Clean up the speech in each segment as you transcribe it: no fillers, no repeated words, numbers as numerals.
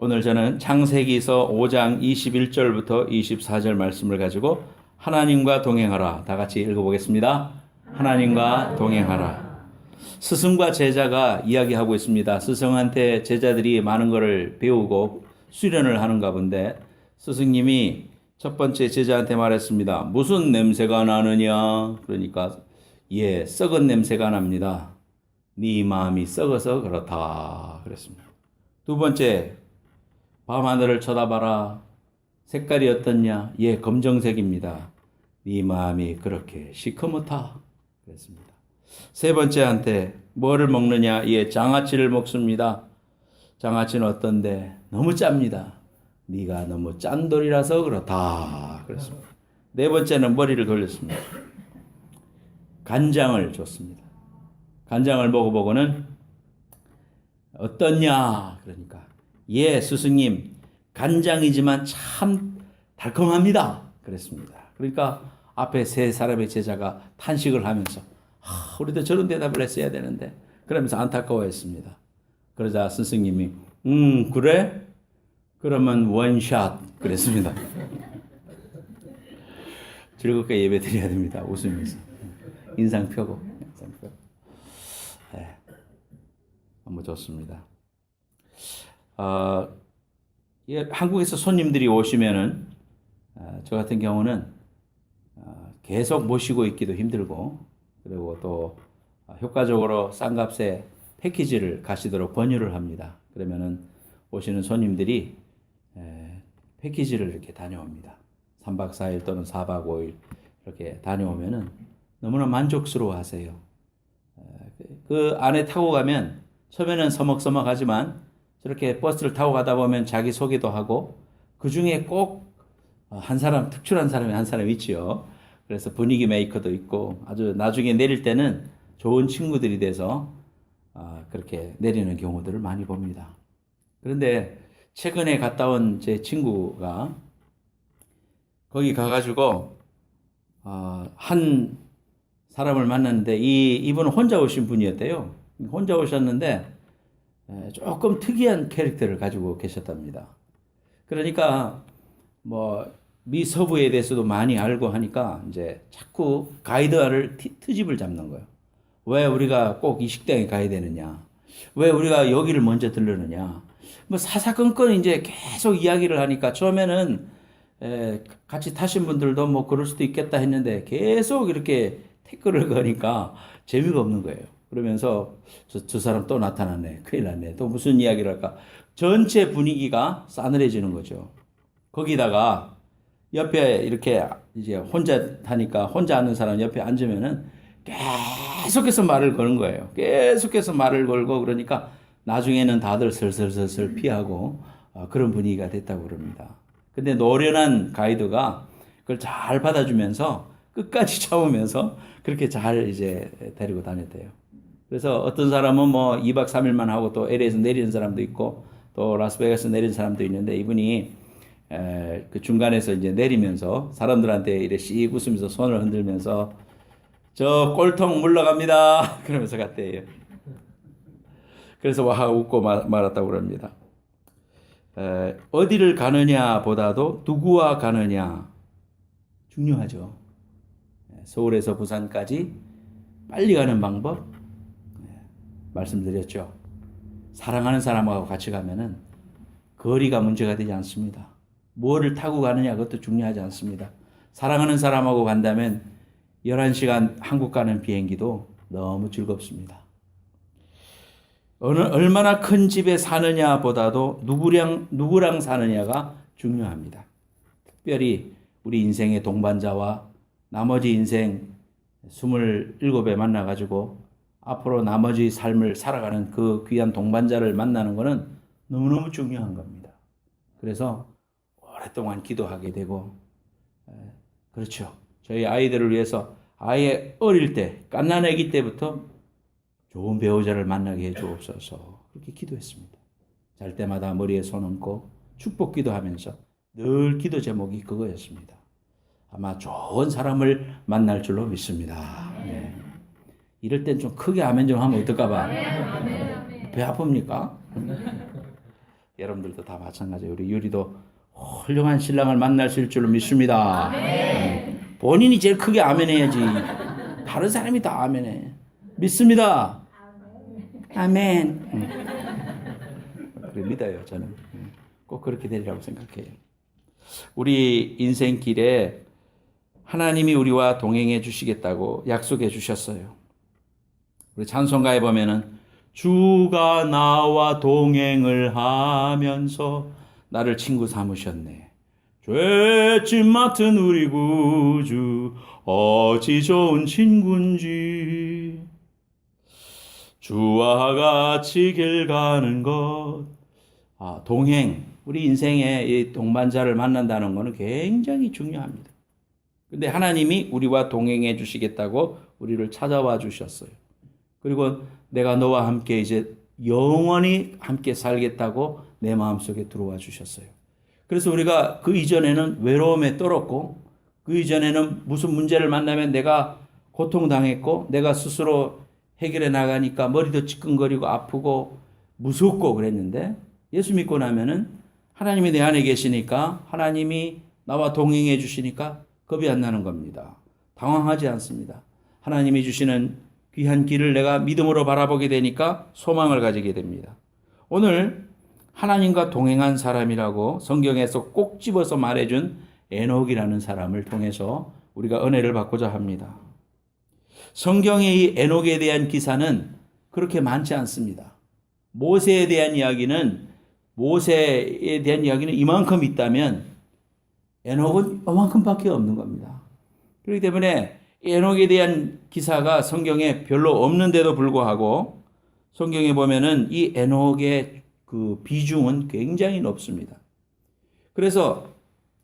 오늘 저는 창세기서 5장 21절부터 24절 말씀을 가지고 하나님과 동행하라 다 같이 읽어보겠습니다. 하나님과 동행하라. 스승과 제자가 이야기하고 있습니다. 스승한테 제자들이 많은 것을 배우고 수련을 하는가 본데 스승님이 첫 번째 제자한테 말했습니다. 무슨 냄새가 나느냐? 그러니까 썩은 냄새가 납니다. 네 마음이 썩어서 그렇다 그랬습니다. 두 번째, 밤하늘을 쳐다봐라. 색깔이 어떻냐? 검정색입니다. 네 마음이 그렇게 시커멓다 그랬습니다. 세 번째한테 뭐를 먹느냐? 장아찌를 먹습니다. 장아찌는 어떤데? 너무 짭니다. 네가 너무 짠돌이라서 그렇다 그랬습니다. 네 번째는 머리를 돌렸습니다. 간장을 줬습니다. 간장을 먹어보고는 어떻냐? 그러니까 스승님 간장이지만 참 달콤합니다 그랬습니다. 그러니까 앞에 세 사람의 제자가 탄식을 하면서 우리도 저런 대답을 했어야 되는데 그러면서 안타까워했습니다. 그러자 스승님이 그래? 그러면 원샷 그랬습니다. 즐겁게 예배 드려야 됩니다. 웃으면서 인상 펴고 너무 좋습니다. 한국에서 손님들이 오시면은 저 같은 경우는 계속 모시고 있기도 힘들고 그리고 또 효과적으로 싼 값에 패키지를 가시도록 권유를 합니다. 그러면은 오시는 손님들이 패키지를 이렇게 다녀옵니다. 3박 4일 또는 4박 5일 이렇게 다녀오면은 너무나 만족스러워 하세요. 그 안에 타고 가면 처음에는 서먹서먹하지만 저렇게 버스를 타고 가다 보면 자기 소개도 하고 그 중에 꼭 한 사람, 특출한 사람이 한 사람 있지요. 그래서 분위기 메이커도 있고 아주 나중에 내릴 때는 좋은 친구들이 돼서 그렇게 내리는 경우들을 많이 봅니다. 그런데 최근에 갔다 온 제 친구가 거기 가가지고 한 사람을 만났는데 이분은 혼자 오신 분이었대요. 혼자 오셨는데 조금 특이한 캐릭터를 가지고 계셨답니다. 그러니까 미 서부에 대해서도 많이 알고 하니까 이제 자꾸 가이드를 트집을 잡는 거예요. 왜 우리가 꼭 이 식당에 가야 되느냐? 왜 우리가 여기를 먼저 들르느냐? 사사건건 이제 계속 이야기를 하니까 처음에는 같이 타신 분들도 그럴 수도 있겠다 했는데 계속 이렇게 태클을 거니까 재미가 없는 거예요. 그러면서 저 사람 또 나타났네. 큰일 났네. 또 무슨 이야기를 할까? 전체 분위기가 싸늘해지는 거죠. 거기다가 옆에 이렇게 이제 혼자 타니까 혼자 앉는 사람 옆에 앉으면은 계속해서 말을 거는 거예요. 계속해서 말을 걸고 그러니까 나중에는 다들 슬슬슬슬 피하고 그런 분위기가 됐다고 그럽니다. 근데 노련한 가이드가 그걸 잘 받아주면서 끝까지 참으면서 그렇게 잘 이제 데리고 다녔대요. 그래서 어떤 사람은 2박 3일만 하고 또 LA에서 내리는 사람도 있고 또 라스베가스에서 내리는 사람도 있는데 이분이 그 중간에서 이제 내리면서 사람들한테 이렇게 씩 웃으면서 손을 흔들면서 저 꼴통 물러갑니다 그러면서 갔대요. 그래서 와 웃고 말았다고 그럽니다. 어디를 가느냐 보다도 누구와 가느냐 중요하죠. 서울에서 부산까지 빨리 가는 방법 말씀드렸죠. 사랑하는 사람하고 같이 가면은 거리가 문제가 되지 않습니다. 뭐를 타고 가느냐 그것도 중요하지 않습니다. 사랑하는 사람하고 간다면 11시간 한국 가는 비행기도 너무 즐겁습니다. 얼마나 큰 집에 사느냐 보다도 누구랑 사느냐가 중요합니다. 특별히 우리 인생의 동반자와 나머지 인생 27에 만나가지고 앞으로 나머지 삶을 살아가는 그 귀한 동반자를 만나는 것은 너무너무 중요한 겁니다. 그래서 오랫동안 기도하게 되고 그렇죠. 저희 아이들을 위해서 아예 어릴 때 갓난아기 때부터 좋은 배우자를 만나게 해주옵소서 그렇게 기도했습니다. 잘 때마다 머리에 손 얹고 축복 기도하면서 늘 기도 제목이 그거였습니다. 아마 좋은 사람을 만날 줄로 믿습니다. 이럴 땐 좀 크게 아멘 좀 하면 어떨까 봐. 배 아픕니까? 여러분들도 다 마찬가지예요. 우리 유리도 훌륭한 신랑을 만나실 줄로 믿습니다. 본인이 제일 크게 아멘 해야지. 다른 사람이 다 아멘해. 믿습니다. 아멘. 그래 믿어요. 저는 꼭 그렇게 되리라고 생각해요. 우리 인생길에 하나님이 우리와 동행해 주시겠다고 약속해 주셨어요. 우리 찬송가에 보면은 주가 나와 동행을 하면서 나를 친구 삼으셨네. 죄짐 맡은 우리 구주 어찌 좋은 친구인지. 주와 같이 길 가는 것. 동행. 우리 인생에 이 동반자를 만난다는 것은 굉장히 중요합니다. 근데 하나님이 우리와 동행해 주시겠다고 우리를 찾아와 주셨어요. 그리고 내가 너와 함께 이제 영원히 함께 살겠다고 내 마음속에 들어와 주셨어요. 그래서 우리가 그 이전에는 외로움에 떨었고, 그 이전에는 무슨 문제를 만나면 내가 고통당했고, 내가 스스로 해결해 나가니까 머리도 찌끈거리고 아프고 무섭고 그랬는데, 예수 믿고 나면은 하나님이 내 안에 계시니까, 하나님이 나와 동행해 주시니까 겁이 안 나는 겁니다. 당황하지 않습니다. 하나님이 주시는 귀한 길을 내가 믿음으로 바라보게 되니까 소망을 가지게 됩니다. 오늘 하나님과 동행한 사람이라고 성경에서 꼭 집어서 말해준 에녹이라는 사람을 통해서 우리가 은혜를 받고자 합니다. 성경의 이 에녹에 대한 기사는 그렇게 많지 않습니다. 모세에 대한 이야기는 이만큼 있다면 에녹은 이만큼밖에 없는 겁니다. 그렇기 때문에 에녹에 대한 기사가 성경에 별로 없는데도 불구하고 성경에 보면은 이 에녹의 그 비중은 굉장히 높습니다. 그래서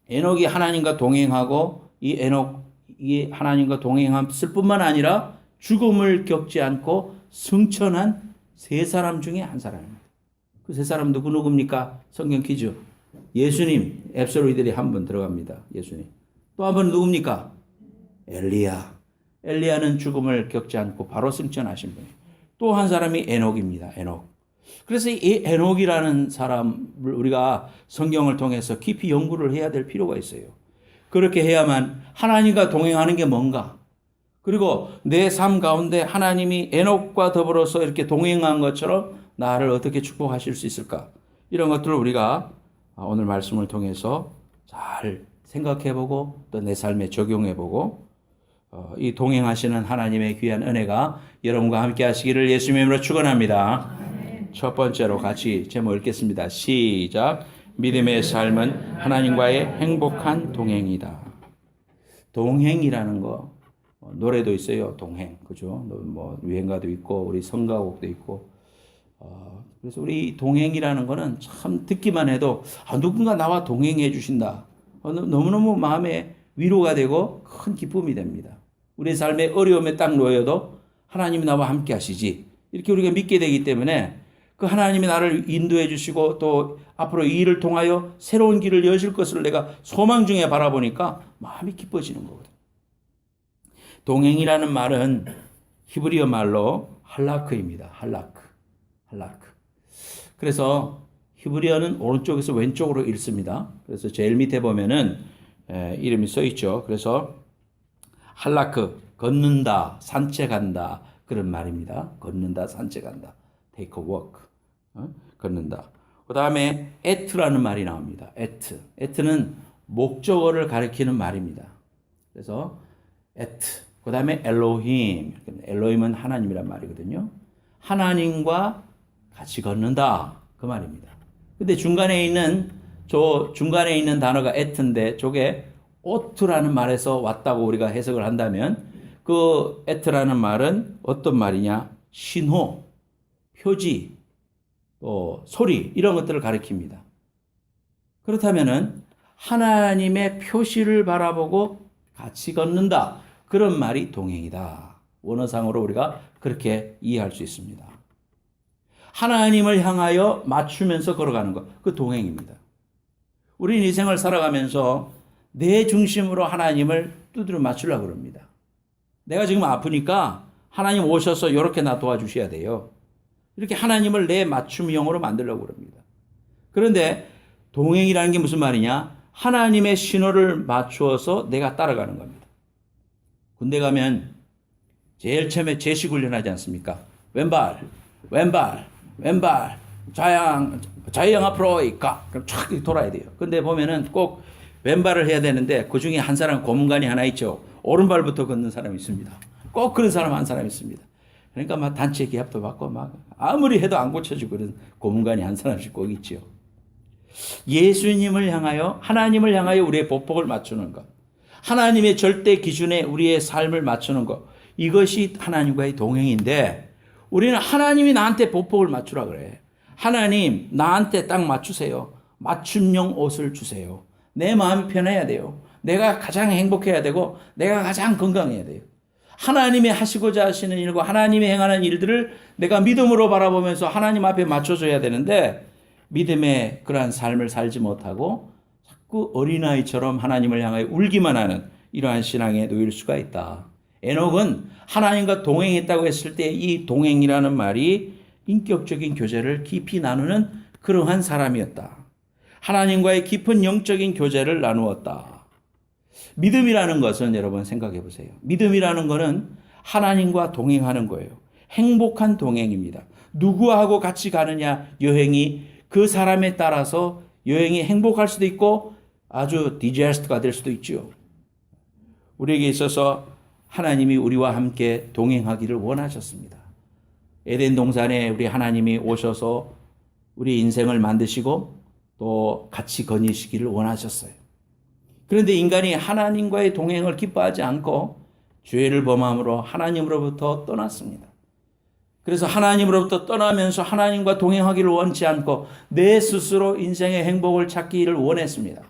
에녹이 하나님과 동행하고 이 하나님과 동행했을 뿐만 아니라 죽음을 겪지 않고 승천한 세 사람 중에 한 사람입니다. 그 세 사람 누굽니까? 성경 퀴즈. 예수님, 앱솔로이들이 한 분 들어갑니다. 예수님. 또 한 번 누굽니까? 엘리야. 엘리야는 죽음을 겪지 않고 바로 승천하신 분이에요. 또 한 사람이 에녹입니다. 에녹. 그래서 이 에녹이라는 사람을 우리가 성경을 통해서 깊이 연구를 해야 될 필요가 있어요. 그렇게 해야만 하나님과 동행하는 게 뭔가, 그리고 내 삶 가운데 하나님이 에녹과 더불어서 이렇게 동행한 것처럼 나를 어떻게 축복하실 수 있을까, 이런 것들을 우리가 오늘 말씀을 통해서 잘 생각해보고 또 내 삶에 적용해보고 이 동행하시는 하나님의 귀한 은혜가 여러분과 함께 하시기를 예수님의 이름으로 축원합니다. 첫 번째로 같이 제목 읽겠습니다. 시작. 믿음의 삶은 하나님과의 행복한 동행이다. 동행이라는 거, 노래도 있어요. 동행, 그죠? 뭐 유행가도 있고 우리 성가곡도 있고. 그래서 우리 동행이라는 거는 참 듣기만 해도 누군가 나와 동행해 주신다. 너무너무 마음에 위로가 되고 큰 기쁨이 됩니다. 우리 삶의 어려움에 딱 놓여도 하나님이 나와 함께 하시지, 이렇게 우리가 믿게 되기 때문에 그 하나님이 나를 인도해 주시고 또 앞으로 이 일을 통하여 새로운 길을 여실 것을 내가 소망 중에 바라보니까 마음이 기뻐지는 거거든요. 동행이라는 말은 히브리어 말로 할라크입니다. 할라크. 그래서 히브리어는 오른쪽에서 왼쪽으로 읽습니다. 그래서 제일 밑에 보면은 이름이 써 있죠. 그래서 할라크, 걷는다, 산책한다, 그런 말입니다. 걷는다, 산책한다. take a walk. 걷는다. 그 다음에 에트라는 말이 나옵니다. 에트는 목적어를 가리키는 말입니다. 그래서 에트. 그 다음에 엘로힘은 하나님이란 말이거든요. 하나님과 같이 걷는다, 그 말입니다. 근데 중간에 있는 단어가 에트인데 저게 오트라는 말에서 왔다고 우리가 해석을 한다면 그 에트라는 말은 어떤 말이냐? 신호, 표지, 또 소리, 이런 것들을 가리킵니다. 그렇다면은 하나님의 표시를 바라보고 같이 걷는다, 그런 말이 동행이다. 원어상으로 우리가 그렇게 이해할 수 있습니다. 하나님을 향하여 맞추면서 걸어가는 것, 그 동행입니다. 우리 인생을 살아가면서 내 중심으로 하나님을 두드려 맞추려고 그럽니다. 내가 지금 아프니까 하나님 오셔서 이렇게 나 도와주셔야 돼요. 이렇게 하나님을 내 맞춤형으로 만들려고 그럽니다. 그런데 동행이라는 게 무슨 말이냐? 하나님의 신호를 맞추어서 내가 따라가는 겁니다. 군대 가면 제일 처음에 제식 훈련하지 않습니까? 왼발, 왼발, 왼발, 좌양 앞으로 가. 그럼 촥 돌아야 돼요. 근데 보면은 꼭 왼발을 해야 되는데 그 중에 한 사람 고문관이 하나 있죠. 오른발부터 걷는 사람이 있습니다. 꼭 그런 사람 한 사람 있습니다. 그러니까 막 단체 기합도 받고 막 아무리 해도 안 고쳐지고 그런 고문관이 한 사람씩 꼭 있죠. 예수님을 향하여, 하나님을 향하여 우리의 보폭을 맞추는 것, 하나님의 절대 기준에 우리의 삶을 맞추는 것, 이것이 하나님과의 동행인데, 우리는 하나님이 나한테 보폭을 맞추라 그래. 하나님 나한테 딱 맞추세요. 맞춤용 옷을 주세요. 내 마음이 편해야 돼요. 내가 가장 행복해야 되고 내가 가장 건강해야 돼요. 하나님이 하시고자 하시는 일과 하나님이 행하는 일들을 내가 믿음으로 바라보면서 하나님 앞에 맞춰줘야 되는데, 믿음의 그러한 삶을 살지 못하고 자꾸 어린아이처럼 하나님을 향하여 울기만 하는 이러한 신앙에 놓일 수가 있다. 에녹은 하나님과 동행했다고 했을 때 이 동행이라는 말이 인격적인 교제를 깊이 나누는 그러한 사람이었다. 하나님과의 깊은 영적인 교제를 나누었다. 믿음이라는 것은 여러분 생각해 보세요. 믿음이라는 것은 하나님과 동행하는 거예요. 행복한 동행입니다. 누구하고 같이 가느냐 여행이 그 사람에 따라서 여행이 행복할 수도 있고 아주 디자스트가 될 수도 있죠. 우리에게 있어서 하나님이 우리와 함께 동행하기를 원하셨습니다. 에덴 동산에 우리 하나님이 오셔서 우리 인생을 만드시고 또 같이 거니시기를 원하셨어요. 그런데 인간이 하나님과의 동행을 기뻐하지 않고 죄를 범함으로 하나님으로부터 떠났습니다. 그래서 하나님으로부터 떠나면서 하나님과 동행하기를 원치 않고 내 스스로 인생의 행복을 찾기를 원했습니다.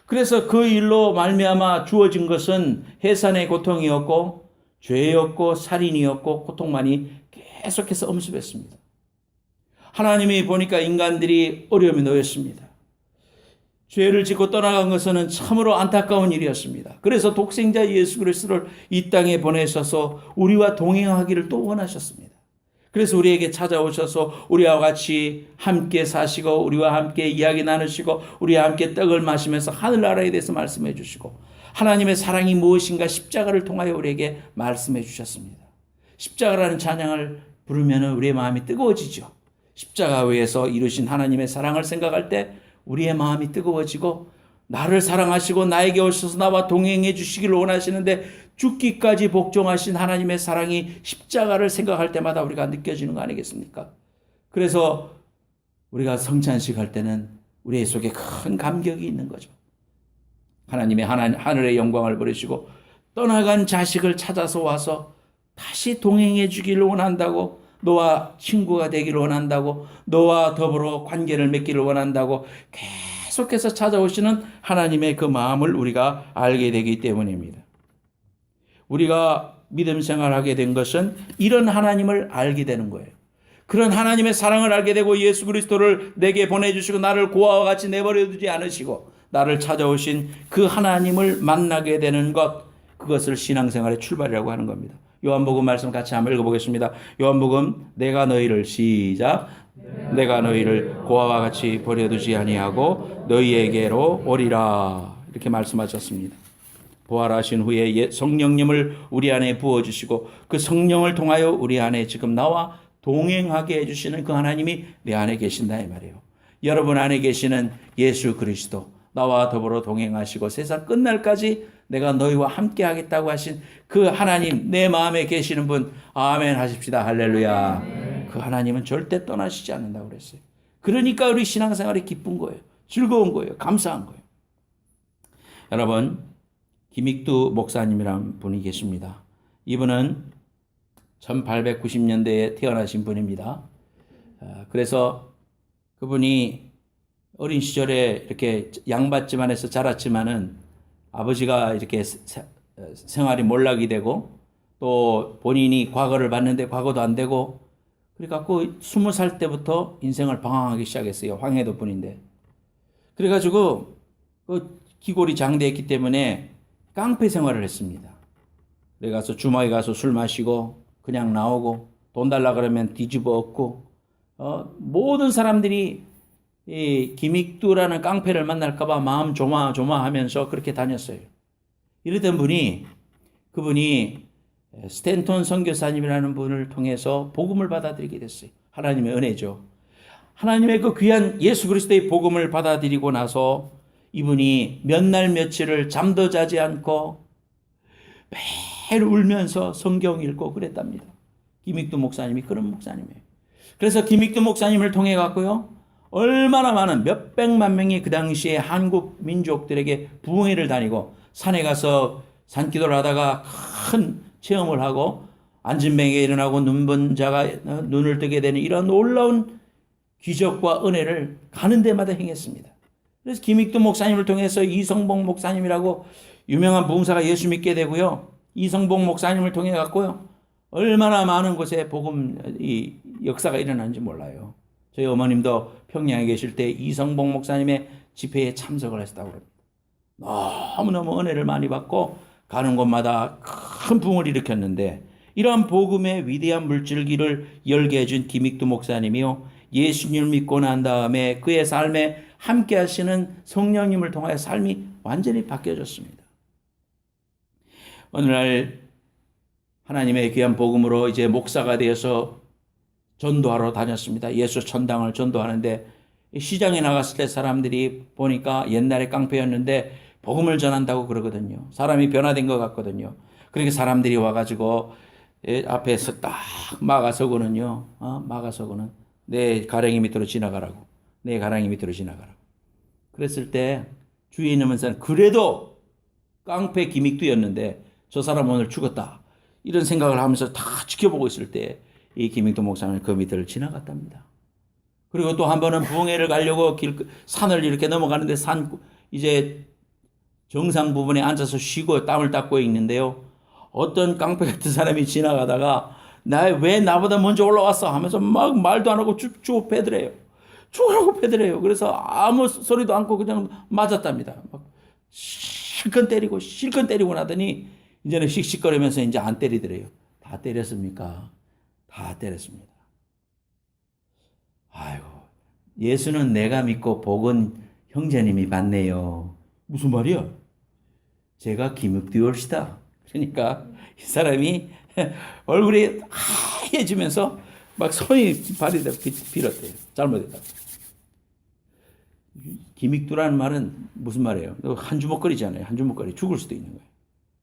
그래서 그 일로 말미암아 주어진 것은 해산의 고통이었고 죄였고 살인이었고 고통만이 계속해서 엄습했습니다. 하나님이 보니까 인간들이 어려움에 놓였습니다. 죄를 짓고 떠나간 것은 참으로 안타까운 일이었습니다. 그래서 독생자 예수 그리스도를 이 땅에 보내셔서 우리와 동행하기를 또 원하셨습니다. 그래서 우리에게 찾아오셔서 우리와 같이 함께 사시고 우리와 함께 이야기 나누시고 우리와 함께 떡을 마시면서 하늘나라에 대해서 말씀해 주시고 하나님의 사랑이 무엇인가 십자가를 통하여 우리에게 말씀해 주셨습니다. 십자가라는 찬양을 부르면 우리의 마음이 뜨거워지죠. 십자가 위에서 이루신 하나님의 사랑을 생각할 때 우리의 마음이 뜨거워지고 나를 사랑하시고 나에게 오셔서 나와 동행해 주시기를 원하시는데 죽기까지 복종하신 하나님의 사랑이 십자가를 생각할 때마다 우리가 느껴지는 거 아니겠습니까? 그래서 우리가 성찬식 할 때는 우리의 속에 큰 감격이 있는 거죠. 하나님의 하늘의 영광을 버리시고 떠나간 자식을 찾아서 와서 다시 동행해 주기를 원한다고, 너와 친구가 되기를 원한다고, 너와 더불어 관계를 맺기를 원한다고 계속해서 찾아오시는 하나님의 그 마음을 우리가 알게 되기 때문입니다. 우리가 믿음 생활하게 된 것은 이런 하나님을 알게 되는 거예요. 그런 하나님의 사랑을 알게 되고 예수 그리스도를 내게 보내주시고 나를 고아와 같이 내버려 두지 않으시고 나를 찾아오신 그 하나님을 만나게 되는 것, 그것을 신앙생활의 출발이라고 하는 겁니다. 요한복음 말씀 같이 한번 읽어보겠습니다. 요한복음 내가 너희를 시작. 내가 너희를 고아와 같이 버려두지 아니하고 너희에게로 오리라. 이렇게 말씀하셨습니다. 부활하신 후에 성령님을 우리 안에 부어주시고 그 성령을 통하여 우리 안에 지금 나와 동행하게 해주시는 그 하나님이 내 안에 계신다 이 말이에요. 여러분 안에 계시는 예수 그리스도, 나와 더불어 동행하시고 세상 끝날까지 내가 너희와 함께 하겠다고 하신 그 하나님, 내 마음에 계시는 분, 아멘 하십시다. 할렐루야. 아멘. 그 하나님은 절대 떠나시지 않는다고 그랬어요. 그러니까 우리 신앙생활이 기쁜 거예요. 즐거운 거예요. 감사한 거예요. 여러분, 김익두 목사님이라는 분이 계십니다. 이분은 1890년대에 태어나신 분입니다. 그래서 그분이 어린 시절에 이렇게 양반 집안에서 자랐지만은 아버지가 이렇게 생활이 몰락이 되고 또 본인이 과거를 봤는데 과거도 안 되고 그래갖고 20살 때부터 인생을 방황하기 시작했어요. 황해도 분인데. 그래가지고 그 기골이 장대했기 때문에 깡패 생활을 했습니다. 그래가서 주막에 가서 술 마시고 그냥 나오고 돈 달라 그러면 뒤집어 엎고 모든 사람들이 이 김익두라는 깡패를 만날까봐 마음 조마조마하면서 그렇게 다녔어요. 이러던 그분이 스탠턴 선교사님이라는 분을 통해서 복음을 받아들이게 됐어요. 하나님의 은혜죠. 하나님의 그 귀한 예수 그리스도의 복음을 받아들이고 나서 이분이 몇 날 며칠을 잠도 자지 않고 매일 울면서 성경 읽고 그랬답니다. 김익두 목사님이 그런 목사님이에요. 그래서 김익두 목사님을 통해 갖고요, 얼마나 많은 몇백만 명이 그 당시에 한국 민족들에게 부흥회를 다니고 산에 가서 산기도를 하다가 큰 체험을 하고 안진뱅이가 일어나고 눈본 자가 눈을 뜨게 되는 이런 놀라운 기적과 은혜를 가는 데마다 행했습니다. 그래서 김익두 목사님을 통해서 이성복 목사님이라고 유명한 부흥사가 예수 믿게 되고요. 이성복 목사님을 통해 갖고요, 얼마나 많은 곳에 복음 이 역사가 일어나는지 몰라요. 저희 어머님도 평양에 계실 때 이성복 목사님의 집회에 참석을 했다고 합니다. 너무너무 은혜를 많이 받고 가는 곳마다 큰 부흥을 일으켰는데, 이러한 복음의 위대한 물줄기를 열게 해준 김익두 목사님이요, 예수님을 믿고 난 다음에 그의 삶에 함께 하시는 성령님을 통하여 삶이 완전히 바뀌어졌습니다. 오늘날 하나님의 귀한 복음으로 이제 목사가 되어서 전도하러 다녔습니다. 예수 천당을 전도하는데 시장에 나갔을 때 사람들이 보니까 옛날에 깡패였는데 복음을 전한다고 그러거든요. 사람이 변화된 것 같거든요. 그러니까 사람들이 와가지고 앞에서 딱 막아서고는요, 막아서고는 내 가랭이 밑으로 지나가라고, 내 가랭이 밑으로 지나가라고. 그랬을 때 주위에 있는 사람, 그래도 깡패 김익두였는데 저 사람 오늘 죽었다, 이런 생각을 하면서 다 지켜보고 있을 때 이 김익두 목사는 그 밑을 지나갔답니다. 그리고 또 한 번은 부흥회를 가려고 산을 이렇게 넘어가는데 이제 정상 부분에 앉아서 쉬고 땀을 닦고 있는데요, 어떤 깡패 같은 사람이 지나가다가 왜 나보다 먼저 올라왔어 하면서 막 말도 안 하고 쭉 패드래요. 죽으라고 패드래요. 그래서 아무 소리도 않고 그냥 맞았답니다. 막 실컷 때리고 나더니 이제는 씩씩거리면서 이제 안 때리더래요. 다 때렸습니까? 다 때렸습니다. 아이고, 예수는 내가 믿고 복은 형제님이 받네요. 무슨 말이야? 제가 김익두올시다. 그러니까 이 사람이 얼굴이 하얘지면서 막 손이 발이 빌었대요. 잘못했다. 김익두라는 말은 무슨 말이에요? 한 주먹거리잖아요. 한 주먹거리. 죽을 수도 있는 거예요.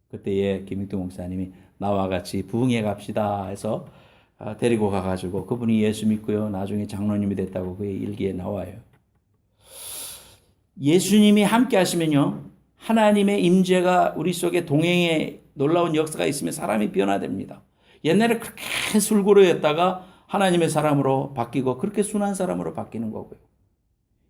그때에 김익두 목사님이 나와 같이 부흥회 갑시다 해서 데리고 가가지고 그분이 예수 믿고요, 나중에 장로님이 됐다고 그의 일기에 나와요. 예수님이 함께 하시면요, 하나님의 임재가 우리 속에 동행의 놀라운 역사가 있으면 사람이 변화됩니다. 옛날에 그렇게 술고래였다가 하나님의 사람으로 바뀌고 그렇게 순한 사람으로 바뀌는 거고요.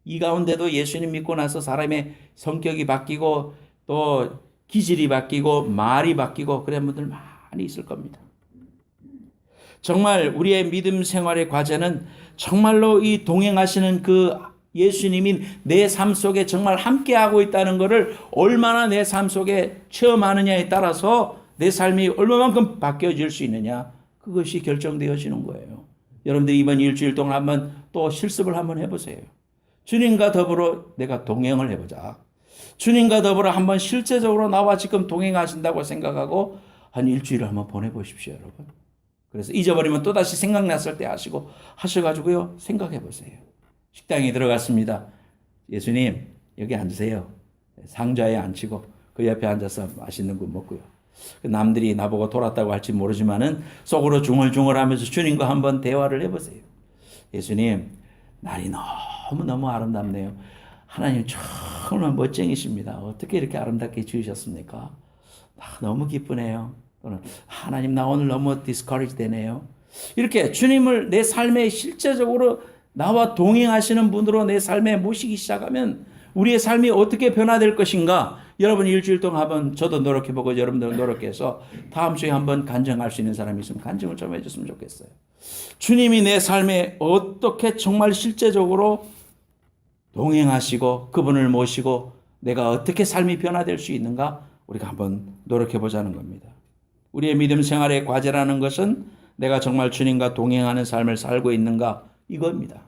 이 가운데도 예수님 믿고 나서 사람의 성격이 바뀌고 또 기질이 바뀌고 말이 바뀌고 그런 분들 많이 있을 겁니다. 정말 우리의 믿음 생활의 과제는 정말로 이 동행하시는 그 예수님이 내 삶 속에 정말 함께하고 있다는 것을 얼마나 내 삶 속에 체험하느냐에 따라서 내 삶이 얼마만큼 바뀌어질 수 있느냐, 그것이 결정되어지는 거예요. 여러분들 이번 일주일 동안 한번 또 실습을 한번 해보세요. 주님과 더불어 내가 동행을 해보자. 주님과 더불어 한번 실제적으로 나와 지금 동행하신다고 생각하고 한 일주일을 한번 보내보십시오, 여러분. 그래서 잊어버리면 또다시 생각났을 때 하셔가지고요, 생각해보세요. 식당에 들어갔습니다. 예수님, 여기 앉으세요. 상자에 앉히고 그 옆에 앉아서 맛있는 거 먹고요. 남들이 나보고 돌았다고 할지 모르지만은 속으로 중얼중얼하면서 주님과 한번 대화를 해보세요. 예수님, 날이 너무너무 아름답네요. 하나님 정말 멋쟁이십니다. 어떻게 이렇게 아름답게 지으셨습니까? 너무 기쁘네요. 또는 하나님, 나 오늘 너무 디스커리지 되네요. 이렇게 주님을 내 삶에 실제적으로 나와 동행하시는 분으로 내 삶에 모시기 시작하면 우리의 삶이 어떻게 변화될 것인가, 여러분 일주일 동안 한번 저도 노력해보고 여러분들도 노력해서 다음 주에 한번 간증할 수 있는 사람이 있으면 간증을 좀 해줬으면 좋겠어요. 주님이 내 삶에 어떻게 정말 실제적으로 동행하시고 그분을 모시고 내가 어떻게 삶이 변화될 수 있는가, 우리가 한번 노력해보자는 겁니다. 우리의 믿음 생활의 과제라는 것은 내가 정말 주님과 동행하는 삶을 살고 있는가, 이겁니다.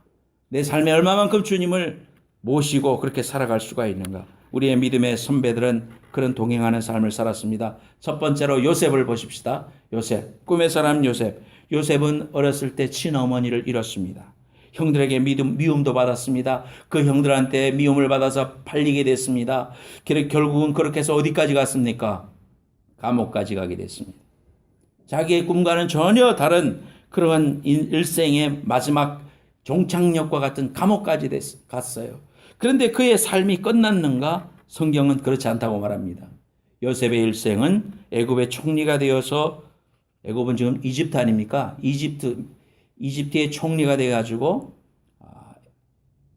내 삶에 얼마만큼 주님을 모시고 그렇게 살아갈 수가 있는가? 우리의 믿음의 선배들은 그런 동행하는 삶을 살았습니다. 첫 번째로 요셉을 보십시다. 요셉, 꿈의 사람 요셉. 요셉은 어렸을 때 친어머니를 잃었습니다. 형들에게 미움도 받았습니다. 그 형들한테 미움을 받아서 팔리게 됐습니다. 결국은 그렇게 해서 어디까지 갔습니까? 감옥까지 가게 됐습니다. 자기의 꿈과는 전혀 다른 그러한 일생의 마지막 종착역과 같은 감옥까지 갔어요. 그런데 그의 삶이 끝났는가? 성경은 그렇지 않다고 말합니다. 요셉의 일생은 애굽의 총리가 되어서, 애굽은 지금 이집트 아닙니까? 이집트의 총리가 되어가지고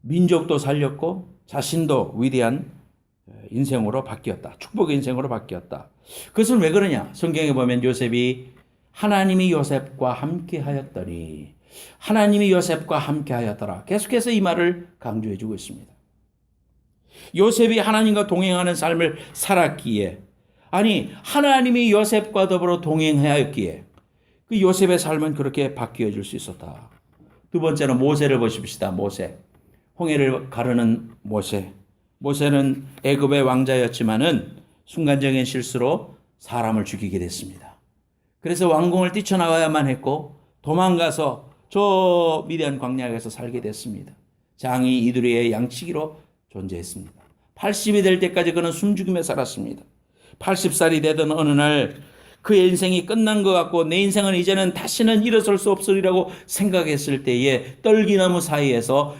민족도 살렸고 자신도 위대한 인생으로 바뀌었다. 축복의 인생으로 바뀌었다. 그것은 왜 그러냐? 성경에 보면 요셉이 하나님이 요셉과 함께 하였더니, 하나님이 요셉과 함께 하였더라. 계속해서 이 말을 강조해 주고 있습니다. 요셉이 하나님과 동행하는 삶을 살았기에, 아니 하나님이 요셉과 더불어 동행하였기에 그 요셉의 삶은 그렇게 바뀌어 줄 수 있었다. 두 번째로 모세를 보십시다. 모세. 홍해를 가르는 모세. 모세는 애굽의 왕자였지만은 순간적인 실수로 사람을 죽이게 됐습니다. 그래서 왕궁을 뛰쳐나와야만 했고 도망가서 저 미디안 광야에서 살게 됐습니다. 장이 이두리의 양치기로 존재했습니다. 80이 될 때까지 그는 숨죽이며 살았습니다. 80살이 되던 어느 날 그의 인생이 끝난 것 같고 내 인생은 이제는 다시는 일어설 수 없으리라고 생각했을 때에 떨기나무 사이에서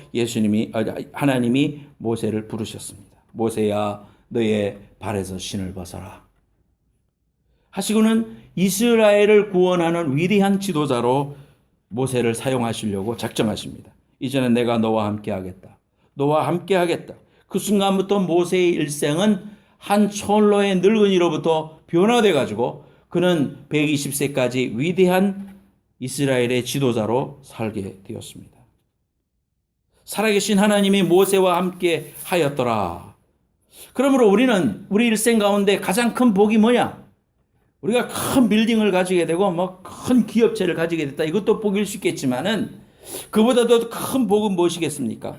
하나님이 모세를 부르셨습니다. 모세야, 너의 발에서 신을 벗어라 하시고는 이스라엘을 구원하는 위대한 지도자로 모세를 사용하시려고 작정하십니다. 이제는 내가 너와 함께 하겠다. 너와 함께 하겠다. 그 순간부터 모세의 일생은 한 촌로의 늙은이로부터 변화돼 가지고 그는 120세까지 위대한 이스라엘의 지도자로 살게 되었습니다. 살아계신 하나님이 모세와 함께 하였더라. 그러므로 우리는 우리 일생 가운데 가장 큰 복이 뭐냐? 우리가 큰 빌딩을 가지게 되고 큰 기업체를 가지게 됐다. 이것도 복일 수 있겠지만은 그보다도 큰 복은 무엇이겠습니까?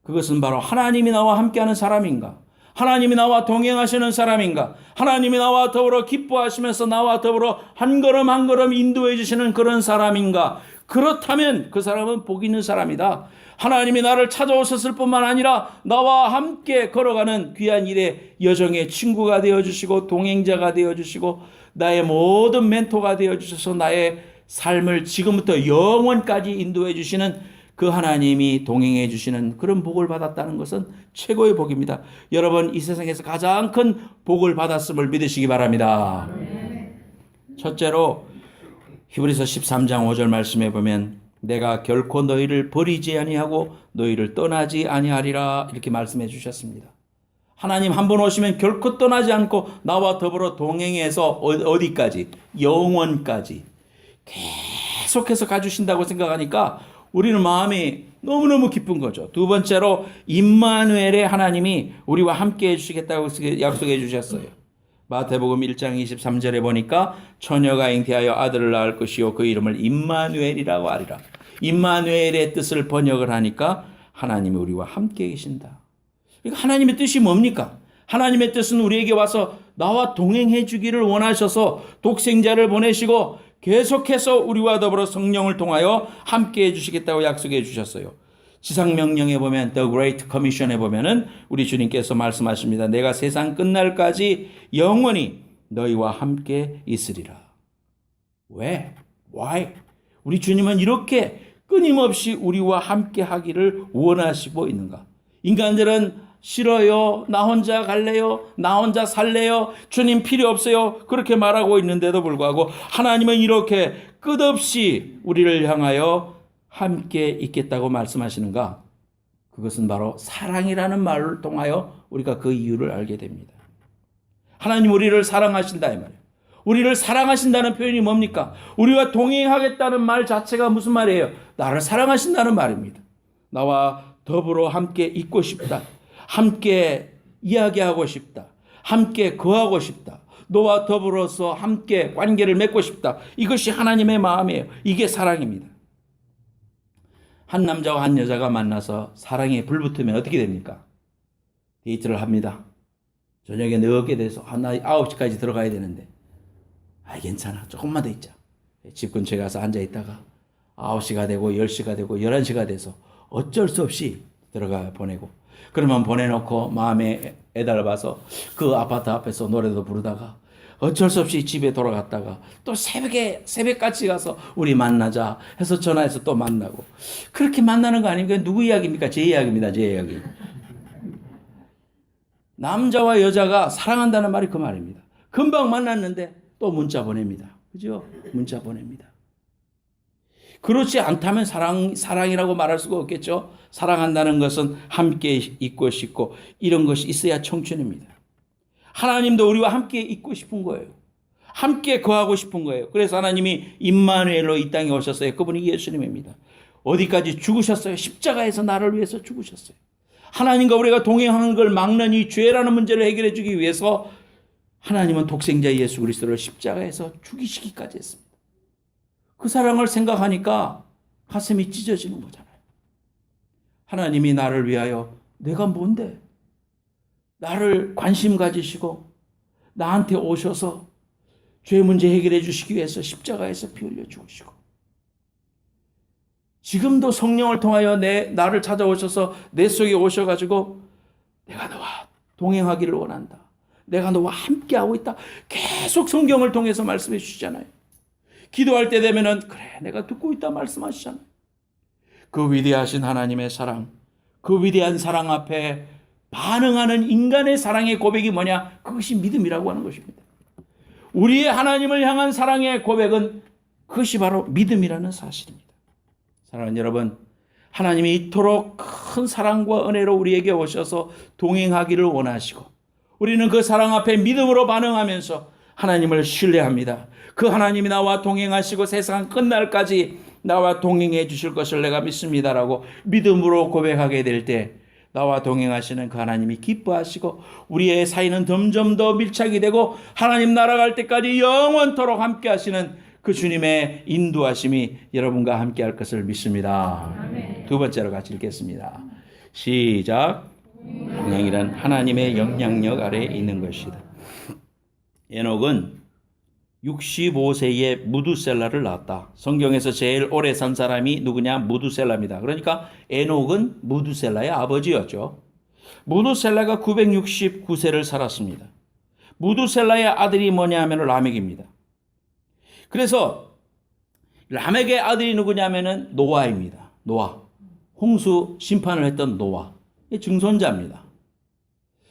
그것은 바로 하나님이 나와 함께하는 사람인가? 하나님이 나와 동행하시는 사람인가? 하나님이 나와 더불어 기뻐하시면서 나와 더불어 한 걸음 한 걸음 인도해 주시는 그런 사람인가? 그렇다면 그 사람은 복 있는 사람이다. 하나님이 나를 찾아오셨을 뿐만 아니라 나와 함께 걸어가는 귀한 일의 여정의 친구가 되어주시고 동행자가 되어주시고 나의 모든 멘토가 되어주셔서 나의 삶을 지금부터 영원까지 인도해 주시는 그 하나님이 동행해 주시는 그런 복을 받았다는 것은 최고의 복입니다. 여러분, 이 세상에서 가장 큰 복을 받았음을 믿으시기 바랍니다. 첫째로 히브리서 13장 5절 말씀에 보면 내가 결코 너희를 버리지 아니하고 너희를 떠나지 아니하리라 이렇게 말씀해 주셨습니다. 하나님 한 번 오시면 결코 떠나지 않고 나와 더불어 동행해서 어디까지? 영원까지 계속해서 가주신다고 생각하니까 우리는 마음이 너무너무 기쁜 거죠. 두 번째로 임마누엘의 하나님이 우리와 함께 해주시겠다고 약속해 주셨어요. 마태복음 1장 23절에 보니까 처녀가 잉태하여 아들을 낳을 것이요 그 이름을 임마누엘이라고 하리라. 임마누엘의 뜻을 번역을 하니까 하나님이 우리와 함께 계신다. 그러니까 하나님의 뜻이 뭡니까? 하나님의 뜻은 우리에게 와서 나와 동행해 주기를 원하셔서 독생자를 보내시고 계속해서 우리와 더불어 성령을 통하여 함께 해주시겠다고 약속해 주셨어요. 지상명령에 보면 The Great Commission에 보면은 우리 주님께서 말씀하십니다. 내가 세상 끝날까지 영원히 너희와 함께 있으리라. 왜? Why? 우리 주님은 이렇게 끊임없이 우리와 함께 하기를 원하시고 있는가? 인간들은 싫어요. 나 혼자 갈래요. 나 혼자 살래요. 주님 필요 없어요. 그렇게 말하고 있는데도 불구하고 하나님은 이렇게 끝없이 우리를 향하여 함께 있겠다고 말씀하시는가? 그것은 바로 사랑이라는 말을 통하여 우리가 그 이유를 알게 됩니다. 하나님 우리를 사랑하신다 이 말이에요. 우리를 사랑하신다는 표현이 뭡니까? 우리와 동행하겠다는 말 자체가 무슨 말이에요? 나를 사랑하신다는 말입니다. 나와 더불어 함께 있고 싶다. 함께 이야기하고 싶다. 함께 거하고 싶다. 너와 더불어서 함께 관계를 맺고 싶다. 이것이 하나님의 마음이에요. 이게 사랑입니다. 한 남자와 한 여자가 만나서 사랑에 불붙으면 어떻게 됩니까? 데이트를 합니다. 저녁에 늦게 돼서 9시까지 들어가야 되는데, 괜찮아, 조금만 더 있자. 집 근처에 가서 앉아 있다가 9시가 되고 10시가 되고 11시가 돼서 어쩔 수 없이 들어가 보내고, 그러면 보내놓고 마음에 애달아서 그 아파트 앞에서 노래도 부르다가 어쩔 수 없이 집에 돌아갔다가 또 새벽같이 가서 우리 만나자 해서 전화해서 또 만나고, 그렇게 만나는 거 아닙니까? 누구 이야기입니까? 제 이야기입니다. 제 이야기. 남자와 여자가 사랑한다는 말이 그 말입니다. 금방 만났는데 또 문자 보냅니다. 그죠? 문자 보냅니다. 그렇지 않다면 사랑이라고 말할 수가 없겠죠. 사랑한다는 것은 함께 있고 싶고 이런 것이 있어야 청춘입니다. 하나님도 우리와 함께 있고 싶은 거예요. 함께 거하고 싶은 거예요. 그래서 하나님이 임마누엘로 이 땅에 오셨어요. 그분이 예수님입니다. 어디까지 죽으셨어요? 십자가에서 나를 위해서 죽으셨어요. 하나님과 우리가 동행하는 걸 막는 이 죄라는 문제를 해결해 주기 위해서 하나님은 독생자 예수 그리스도를 십자가에서 죽이시기까지 했습니다. 그 사랑을 생각하니까 가슴이 찢어지는 거잖아요. 하나님이 나를 위하여, 내가 뭔데? 나를 관심 가지시고 나한테 오셔서 죄 문제 해결해 주시기 위해서 십자가에서 피 흘려 죽으시고, 지금도 성령을 통하여 나를 찾아오셔서 내 속에 오셔가지고 내가 너와 동행하기를 원한다, 내가 너와 함께하고 있다, 계속 성경을 통해서 말씀해 주시잖아요. 기도할 때 되면은 그래 내가 듣고 있다 말씀하시잖아요. 그 위대하신 하나님의 사랑, 그 위대한 사랑 앞에 반응하는 인간의 사랑의 고백이 뭐냐? 그것이 믿음이라고 하는 것입니다. 우리의 하나님을 향한 사랑의 고백은 그것이 바로 믿음이라는 사실입니다. 사랑하는 여러분, 하나님이 이토록 큰 사랑과 은혜로 우리에게 오셔서 동행하기를 원하시고, 우리는 그 사랑 앞에 믿음으로 반응하면서 하나님을 신뢰합니다. 그 하나님이 나와 동행하시고 세상 끝날까지 나와 동행해 주실 것을 내가 믿습니다라고 믿음으로 고백하게 될 때, 나와 동행하시는 그 하나님이 기뻐하시고 우리의 사이는 점점 더 밀착이 되고 하나님 날아갈 때까지 영원토록 함께 하시는 그 주님의 인도하심이 여러분과 함께 할 것을 믿습니다. 아멘. 두 번째로 같이 읽겠습니다. 시작. 동행이란 하나님의 영향력 아래에 있는 것이다. 에녹은 65세에 무두셀라를 낳았다. 성경에서 제일 오래 산 사람이 누구냐? 무두셀라입니다. 그러니까 에녹은 무두셀라의 아버지였죠. 무두셀라가 969세를 살았습니다. 무두셀라의 아들이 뭐냐 하면 라멕입니다. 그래서 라멕의 아들이 누구냐면은 노아입니다. 노아. 홍수 심판을 했던 노아. 증손자입니다.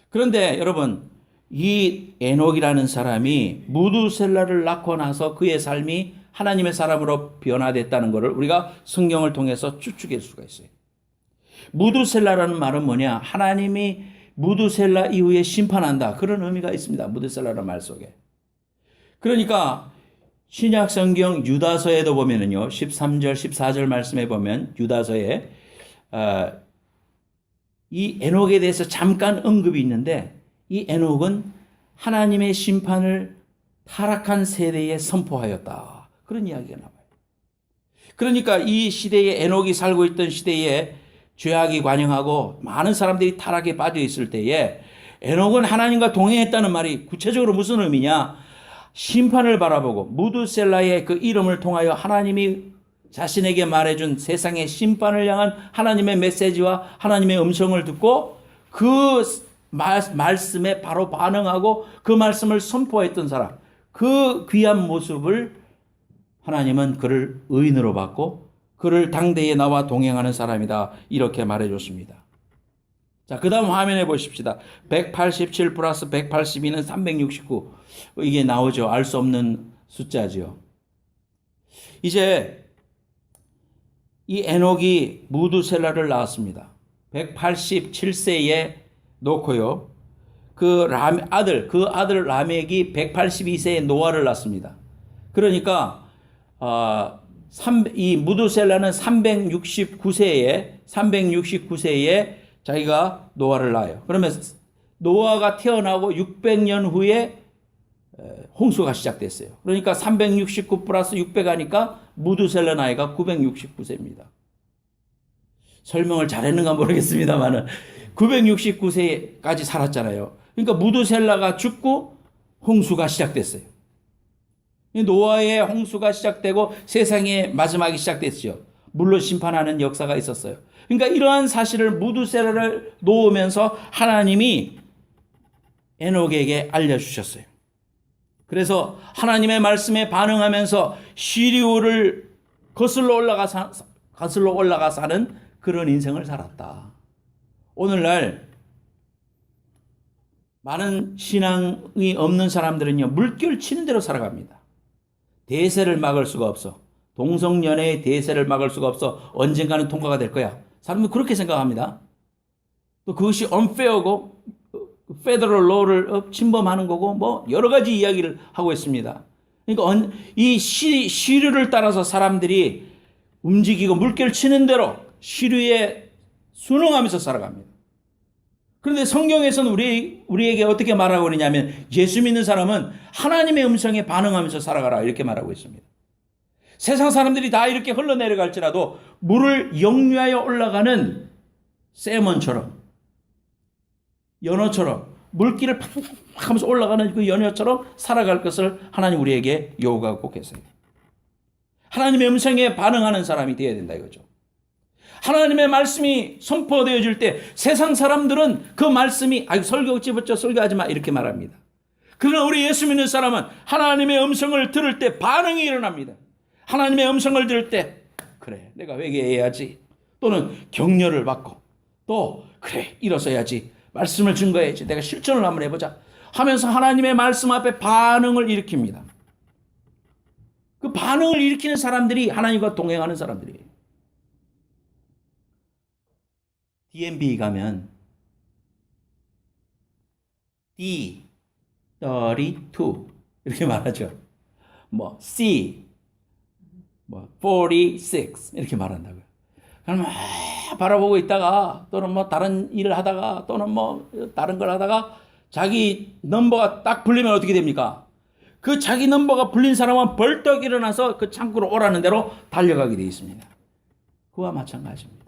그런데 여러분, 이 에녹이라는 사람이 무두셀라를 낳고 나서 그의 삶이 하나님의 사람으로 변화됐다는 것을 우리가 성경을 통해서 추측할 수가 있어요. 무두셀라라는 말은 뭐냐? 하나님이 무두셀라 이후에 심판한다. 그런 의미가 있습니다. 무두셀라라는 말 속에. 그러니까 신약 성경 유다서에도 보면은요, 13절, 14절 말씀에 보면 유다서에 이 에녹에 대해서 잠깐 언급이 있는데, 이 에녹은 하나님의 심판을 타락한 세대에 선포하였다. 그런 이야기가 나와요. 그러니까 이 시대에, 에녹이 살고 있던 시대에 죄악이 관영하고 많은 사람들이 타락에 빠져 있을 때에 에녹은 하나님과 동행했다는 말이 구체적으로 무슨 의미냐? 심판을 바라보고 무두셀라의 그 이름을 통하여 하나님이 자신에게 말해준 세상의 심판을 향한 하나님의 메시지와 하나님의 음성을 듣고 그 말씀에 바로 반응하고 그 말씀을 선포했던 사람, 그 귀한 모습을 하나님은 그를 의인으로 받고 그를 당대에 나와 동행하는 사람이다, 이렇게 말해줬습니다. 자, 그 다음 화면에 보십시다. 187 플러스 182는 369. 이게 나오죠. 알 수 없는 숫자죠. 이제 이 에녹이 무두셀라를 낳았습니다. 187세에 놓고요. 그 아들 라멕이 182세에 노아를 낳습니다. 그러니까 이 무두셀라는 369세에 자기가 노아를 낳아요. 그러면 노아가 태어나고 600년 후에 홍수가 시작됐어요. 그러니까 369 플러스 600 하니까 무두셀라 나이가 969세입니다. 설명을 잘했는가 모르겠습니다만은 969세까지 살았잖아요. 그러니까 무두셀라가 죽고 홍수가 시작됐어요. 노아의 홍수가 시작되고 세상의 마지막이 시작됐죠. 물로 심판하는 역사가 있었어요. 그러니까 이러한 사실을 무두셀라를 놓으면서 하나님이 에녹에게 알려주셨어요. 그래서 하나님의 말씀에 반응하면서 시리오를 거슬러 올라가 사는 그런 인생을 살았다. 오늘날 많은 신앙이 없는 사람들은요, 물결 치는 대로 살아갑니다. 대세를 막을 수가 없어. 동성연애의 대세를 막을 수가 없어. 언젠가는 통과가 될 거야. 사람은 그렇게 생각합니다. 또 그것이 unfair고 페더럴 로를 침범하는 거고 뭐 여러 가지 이야기를 하고 있습니다. 그러니까 이 시류를 따라서 사람들이 움직이고 물결 치는 대로 시류에 순응하면서 살아갑니다. 그런데 성경에서는 우리에게 어떻게 말하고 있냐면 예수 믿는 사람은 하나님의 음성에 반응하면서 살아가라 이렇게 말하고 있습니다. 세상 사람들이 다 이렇게 흘러내려갈지라도 물을 역류하여 올라가는 세먼처럼 연어처럼 물길을 팍 하면서 올라가는 그 연어처럼 살아갈 것을 하나님 우리에게 요구하고 계세요. 하나님의 음성에 반응하는 사람이 되어야 된다 이거죠. 하나님의 말씀이 선포되어질 때 세상 사람들은 그 말씀이 설교 집어쳐 설교하지 마 이렇게 말합니다. 그러나 우리 예수 믿는 사람은 하나님의 음성을 들을 때 반응이 일어납니다. 하나님의 음성을 들을 때 그래 내가 회개해야지 또는 격려를 받고 또 그래 일어서야지 말씀을 증거해야지 내가 실천을 한번 해보자 하면서 하나님의 말씀 앞에 반응을 일으킵니다. 그 반응을 일으키는 사람들이 하나님과 동행하는 사람들이에요. DMB 가면 D32 이렇게 말하죠. 뭐 C 46 이렇게 말한다고요. 그럼 바라보고 있다가 또는 뭐 다른 일을 하다가 또는 뭐 다른 걸 하다가 자기 넘버가 딱 불리면 어떻게 됩니까? 그 자기 넘버가 불린 사람은 벌떡 일어나서 그 창구로 오라는 대로 달려가게 되어 있습니다. 그와 마찬가지입니다.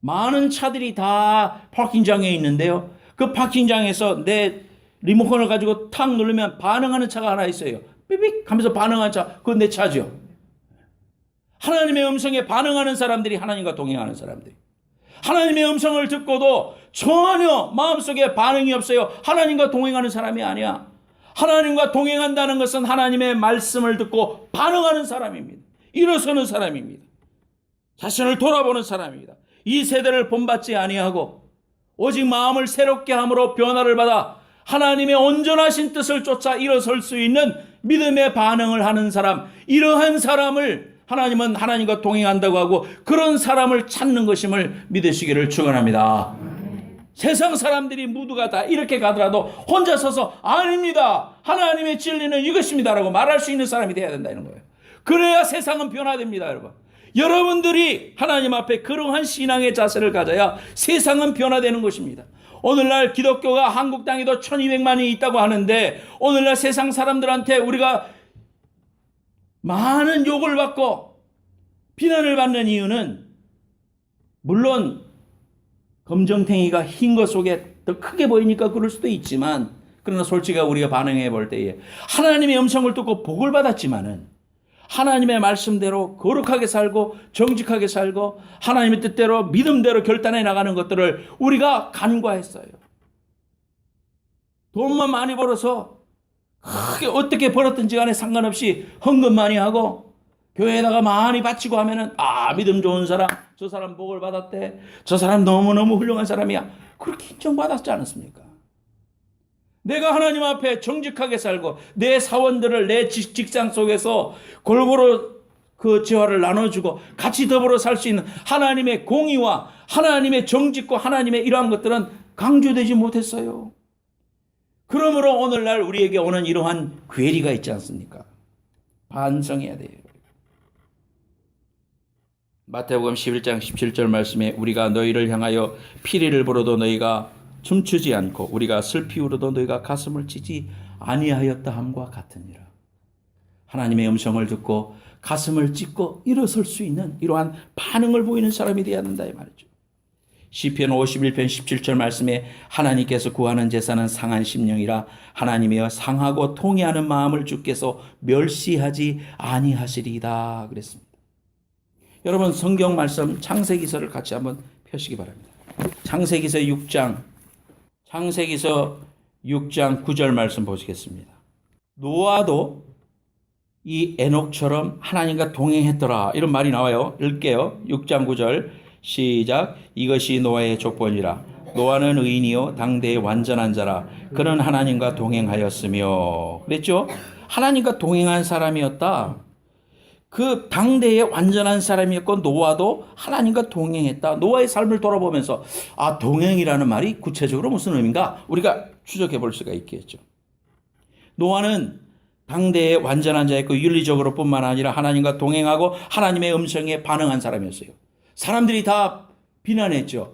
많은 차들이 다 파킹장에 있는데요. 그 파킹장에서 내 리모컨을 가지고 탁 누르면 반응하는 차가 하나 있어요. 삐빅 하면서 반응하는 차, 그건 내 차죠. 하나님의 음성에 반응하는 사람들이 하나님과 동행하는 사람들. 하나님의 음성을 듣고도 전혀 마음속에 반응이 없어요. 하나님과 동행하는 사람이 아니야. 하나님과 동행한다는 것은 하나님의 말씀을 듣고 반응하는 사람입니다. 일어서는 사람입니다. 자신을 돌아보는 사람입니다. 이 세대를 본받지 아니하고 오직 마음을 새롭게 함으로 변화를 받아 하나님의 온전하신 뜻을 쫓아 일어설 수 있는 믿음의 반응을 하는 사람, 이러한 사람을 하나님은 하나님과 동행한다고 하고 그런 사람을 찾는 것임을 믿으시기를 축원합니다. 세상 사람들이 모두가 다 이렇게 가더라도 혼자 서서 아닙니다. 하나님의 진리는 이것입니다라고 말할 수 있는 사람이 돼야 된다는 거예요. 그래야 세상은 변화됩니다, 여러분. 여러분들이 하나님 앞에 그러한 신앙의 자세를 가져야 세상은 변화되는 것입니다. 오늘날 기독교가 한국 땅에도 1200만이 있다고 하는데 오늘날 세상 사람들한테 우리가 많은 욕을 받고 비난을 받는 이유는 물론 검정탱이가 흰 것 속에 더 크게 보이니까 그럴 수도 있지만 그러나 솔직히 우리가 반응해 볼 때에 하나님의 음성을 듣고 복을 받았지만은 하나님의 말씀대로 거룩하게 살고 정직하게 살고 하나님의 뜻대로 믿음대로 결단해 나가는 것들을 우리가 간과했어요. 돈만 많이 벌어서 크게 어떻게 벌었든지 간에 상관없이 헌금 많이 하고 교회에다가 많이 바치고 하면은 믿음 좋은 사람, 저 사람 복을 받았대, 저 사람 너무너무 훌륭한 사람이야, 그렇게 인정받았지 않았습니까? 내가 하나님 앞에 정직하게 살고 내 사원들을 내 직장 속에서 골고루 그 재화를 나눠주고 같이 더불어 살 수 있는 하나님의 공의와 하나님의 정직과 하나님의 이러한 것들은 강조되지 못했어요. 그러므로 오늘날 우리에게 오는 이러한 괴리가 있지 않습니까? 반성해야 돼요. 마태복음 11장 17절 말씀에 우리가 너희를 향하여 피리를 불어도 너희가 춤추지 않고 우리가 슬피 울어도 너희가 가슴을 치지 아니하였다 함과 같으니라. 하나님의 음성을 듣고 가슴을 찢고 일어설 수 있는 이러한 반응을 보이는 사람이 되어야 한다 이 말이죠. 시편 51편 17절 말씀에 하나님께서 구하는 제사는 상한 심령이라 하나님이여 상하고 통회하는 마음을 주께서 멸시하지 아니하시리이다 그랬습니다. 여러분 성경 말씀 창세기서를 같이 한번 펴시기 바랍니다. 창세기서 6장 9절 말씀 보시겠습니다. 노아도 이 에녹처럼 하나님과 동행했더라 이런 말이 나와요. 읽게요. 6장 9절 시작. 이것이 노아의 족본이라. 노아는 의인이요 당대의 완전한 자라. 그는 하나님과 동행하였으며. 그랬죠? 하나님과 동행한 사람이었다. 그 당대의 완전한 사람이었고 노아도 하나님과 동행했다. 노아의 삶을 돌아보면서 동행이라는 말이 구체적으로 무슨 의미인가? 우리가 추적해 볼 수가 있겠죠. 노아는 당대의 완전한 자였고 윤리적으로 뿐만 아니라 하나님과 동행하고 하나님의 음성에 반응한 사람이었어요. 사람들이 다 비난했죠.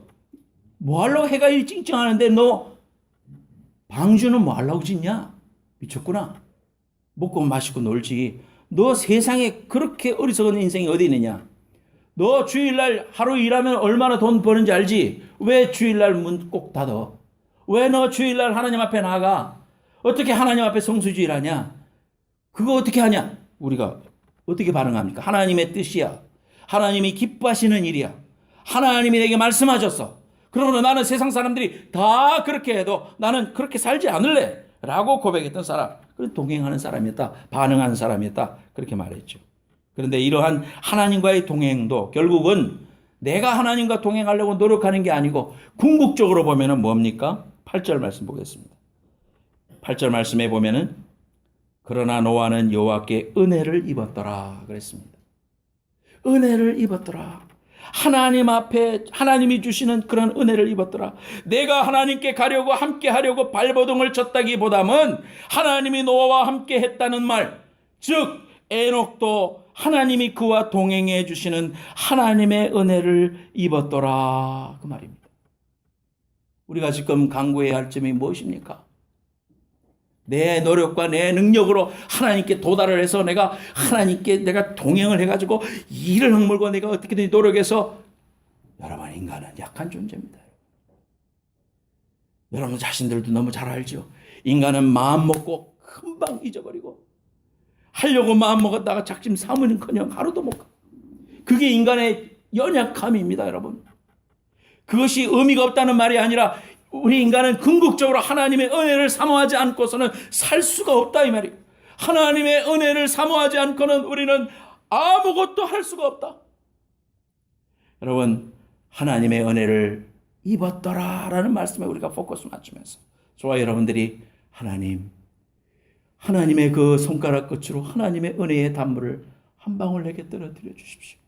뭐하려고 해가 찡찡하는데 너 방주는 뭐하려고 짓냐? 미쳤구나. 먹고 마시고 놀지. 너 세상에 그렇게 어리석은 인생이 어디 있느냐? 너 주일날 하루 일하면 얼마나 돈 버는지 알지? 왜 주일날 문 꼭 닫아? 왜 너 주일날 하나님 앞에 나가? 어떻게 하나님 앞에 성수주의하냐? 그거 어떻게 하냐? 우리가 어떻게 반응합니까? 하나님의 뜻이야. 하나님이 기뻐하시는 일이야. 하나님이 내게 말씀하셨어. 그러므로 나는 세상 사람들이 다 그렇게 해도 나는 그렇게 살지 않을래 라고 고백했던 사람, 동행하는 사람이었다. 반응하는 사람이었다. 그렇게 말했죠. 그런데 이러한 하나님과의 동행도 결국은 내가 하나님과 동행하려고 노력하는 게 아니고 궁극적으로 보면은 뭡니까? 8절 말씀 보겠습니다. 8절 말씀에 보면은 그러나 노아는 여호와께 은혜를 입었더라 그랬습니다. 은혜를 입었더라. 하나님 앞에 하나님이 주시는 그런 은혜를 입었더라. 내가 하나님께 가려고 함께 하려고 발버둥을 쳤다기보다는 하나님이 노아와 함께 했다는 말, 즉 에녹도 하나님이 그와 동행해 주시는 하나님의 은혜를 입었더라 그 말입니다. 우리가 지금 강구해야 할 점이 무엇입니까? 내 노력과 내 능력으로 하나님께 도달을 해서 내가 하나님께 내가 동행을 해가지고 일을 허물고 내가 어떻게든 노력해서, 여러분 인간은 약한 존재입니다. 여러분 자신들도 너무 잘 알죠. 인간은 마음 먹고 금방 잊어버리고 하려고 마음 먹었다가 작심 삼으는커녕 하루도 못 가. 그게 인간의 연약함입니다, 여러분. 그것이 의미가 없다는 말이 아니라 우리 인간은 궁극적으로 하나님의 은혜를 사모하지 않고서는 살 수가 없다 이 말이에요. 하나님의 은혜를 사모하지 않고는 우리는 아무것도 할 수가 없다. 여러분 하나님의 은혜를 입었더라라는 말씀에 우리가 포커스 맞추면서 저와 여러분들이 하나님의 그 손가락 끝으로 하나님의 은혜의 단물을 한 방울 내게 떨어뜨려 주십시오.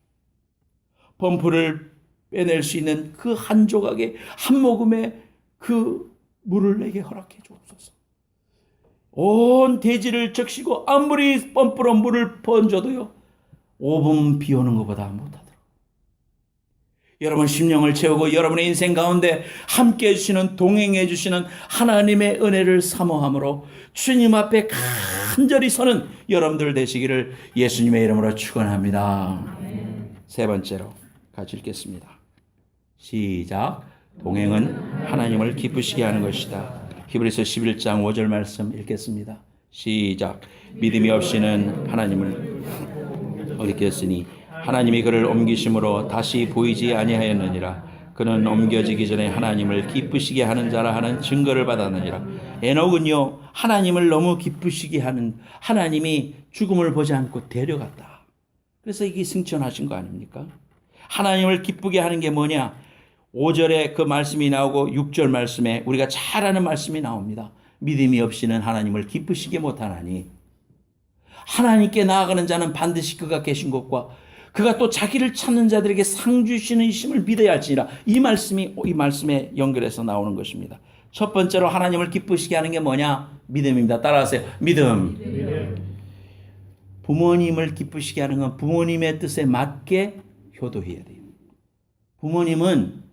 범프를 빼낼 수 있는 그 한 조각의 한 모금의 그 물을 내게 허락해 주옵소서. 온 대지를 적시고 아무리 펌프로 물을 번져도요 5분 비 오는 것보다 못하더라. 여러분 심령을 채우고 여러분의 인생 가운데 함께해 주시는, 동행해 주시는 하나님의 은혜를 사모함으로 주님 앞에 간절히 서는 여러분들 되시기를 예수님의 이름으로 축원합니다. 세 번째로 같이 읽겠습니다. 시작. 동행은 하나님을 기쁘시게 하는 것이다. 히브리서 11장 5절 말씀 읽겠습니다. 시작. 믿음이 없이는 하나님을 어렵겠으니 하나님이 그를 옮기심으로 다시 보이지 아니하였느니라. 그는 옮겨지기 전에 하나님을 기쁘시게 하는 자라 하는 증거를 받았느니라. 에녹은요 하나님을 너무 기쁘시게 하는, 하나님이 죽음을 보지 않고 데려갔다. 그래서 이게 승천하신 거 아닙니까? 하나님을 기쁘게 하는 게 뭐냐? 5절에 그 말씀이 나오고 6절 말씀에 우리가 잘 아는 말씀이 나옵니다. 믿음이 없이는 하나님을 기쁘시게 못하나니 하나님께 나아가는 자는 반드시 그가 계신 것과 그가 또 자기를 찾는 자들에게 상 주시는 이심을 믿어야 할지니라. 이 말씀에 연결해서 나오는 것입니다. 첫 번째로 하나님을 기쁘시게 하는 게 뭐냐? 믿음입니다. 따라하세요. 믿음. 부모님을 기쁘시게 하는 건 부모님의 뜻에 맞게 효도해야 돼요. 부모님은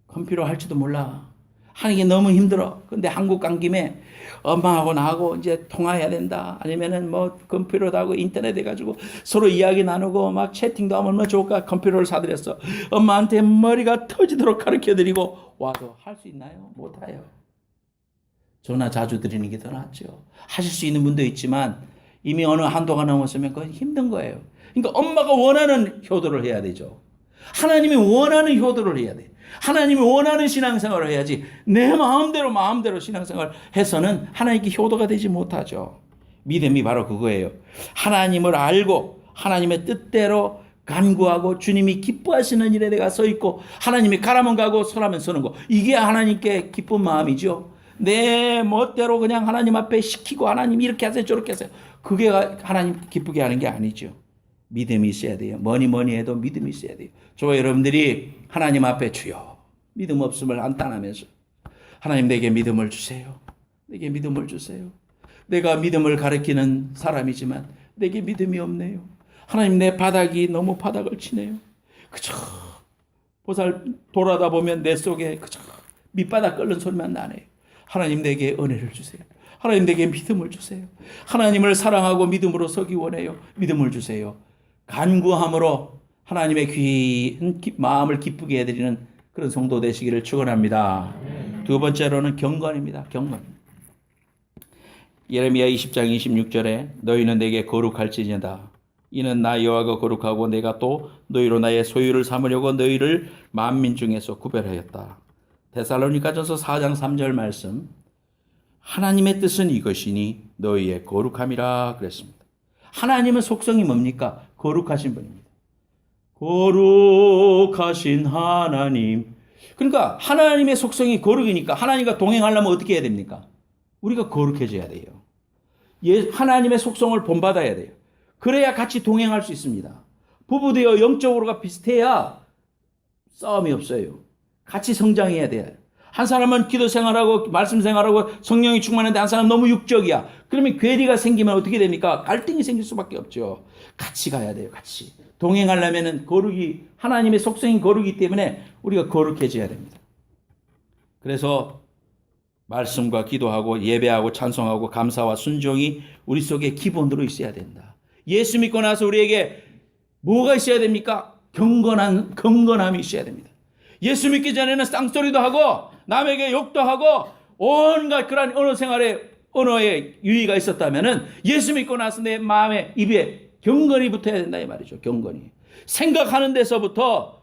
컴퓨터 할지도 몰라. 하는 게 너무 힘들어. 근데 한국 간 김에 엄마하고 나하고 이제 통화해야 된다. 아니면은 뭐 컴퓨터도 하고 인터넷 해가지고 서로 이야기 나누고 막 채팅도 하면 얼마나 좋을까. 컴퓨터를 사드렸어. 엄마한테 머리가 터지도록 가르쳐드리고 와도 할 수 있나요? 못해요. 전화 자주 드리는 게 더 낫죠. 하실 수 있는 분도 있지만 이미 어느 한도가 넘었으면 그건 힘든 거예요. 그러니까 엄마가 원하는 효도를 해야 되죠. 하나님이 원하는 효도를 해야 돼. 하나님이 원하는 신앙생활을 해야지 내 마음대로 신앙생활을 해서는 하나님께 효도가 되지 못하죠. 믿음이 바로 그거예요. 하나님을 알고 하나님의 뜻대로 간구하고 주님이 기뻐하시는 일에 내가 서 있고 하나님이 가라면 가고 서라면 서는 거. 이게 하나님께 기쁜 마음이죠. 내 멋대로 그냥 하나님 앞에 시키고 하나님 이렇게 하세요 저렇게 하세요. 그게 하나님 기쁘게 하는 게 아니죠. 믿음이 있어야 돼요. 뭐니 해도 믿음이 있어야 돼요. 저와 여러분들이 하나님 앞에 주여 믿음 없음을 한탄하면서 하나님 내게 믿음을 주세요. 내게 믿음을 주세요. 내가 믿음을 가리키는 사람이지만 내게 믿음이 없네요. 하나님 내 바닥이 너무 바닥을 치네요. 그저 보살 돌아다 보면 내 속에 그저 밑바닥 끓는 소리만 나네요. 하나님 내게 은혜를 주세요. 하나님 내게 믿음을 주세요. 하나님을 사랑하고 믿음으로 서기 원해요. 믿음을 주세요. 간구함으로 하나님의 귀한 마음을 기쁘게 해드리는 그런 성도 되시기를 축원합니다. 두 번째로는 경건입니다. 경건. 예레미야 20장 26절에 너희는 내게 거룩할지니라. 이는 나 여호와가 거룩하고 내가 또 너희로 나의 소유를 삼으려고 너희를 만민 중에서 구별하였다. 데살로니가전서 4장 3절 말씀. 하나님의 뜻은 이것이니 너희의 거룩함이라 그랬습니다. 하나님의 속성이 뭡니까? 거룩하신 분입니다. 거룩하신 하나님. 그러니까 하나님의 속성이 거룩이니까 하나님과 동행하려면 어떻게 해야 됩니까? 우리가 거룩해져야 돼요. 하나님의 속성을 본받아야 돼요. 그래야 같이 동행할 수 있습니다. 부부되어 영적으로가 비슷해야 싸움이 없어요. 같이 성장해야 돼요. 한 사람은 기도 생활하고 말씀 생활하고 성령이 충만한데 한 사람은 너무 육적이야. 그러면 괴리가 생기면 어떻게 됩니까? 갈등이 생길 수밖에 없죠. 같이 가야 돼요. 같이. 동행하려면 거룩이 하나님의 속성인 거룩이기 때문에 우리가 거룩해져야 됩니다. 그래서 말씀과 기도하고 예배하고 찬송하고 감사와 순종이 우리 속에 기본으로 있어야 된다. 예수 믿고 나서 우리에게 뭐가 있어야 됩니까? 경건함이 있어야 됩니다. 예수 믿기 전에는 쌍소리도 하고 남에게 욕도 하고 온갖 그런 언어의 유의가 있었다면은 예수 믿고 나서 내 마음에 입에 경건이 붙어야 된다 이 말이죠. 경건이. 생각하는 데서부터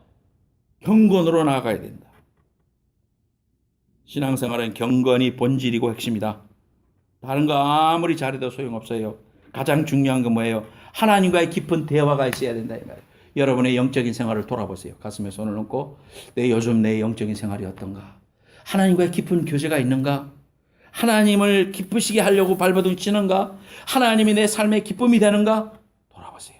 경건으로 나아가야 된다. 신앙생활은 경건이 본질이고 핵심이다. 다른 거 아무리 잘해도 소용없어요. 가장 중요한 건 뭐예요? 하나님과의 깊은 대화가 있어야 된다 이 말이에요. 여러분의 영적인 생활을 돌아보세요. 가슴에 손을 얹고 요즘 내 영적인 생활이 어떤가? 하나님과의 깊은 교제가 있는가? 하나님을 기쁘시게 하려고 발버둥 치는가? 하나님이 내 삶의 기쁨이 되는가? 돌아보세요.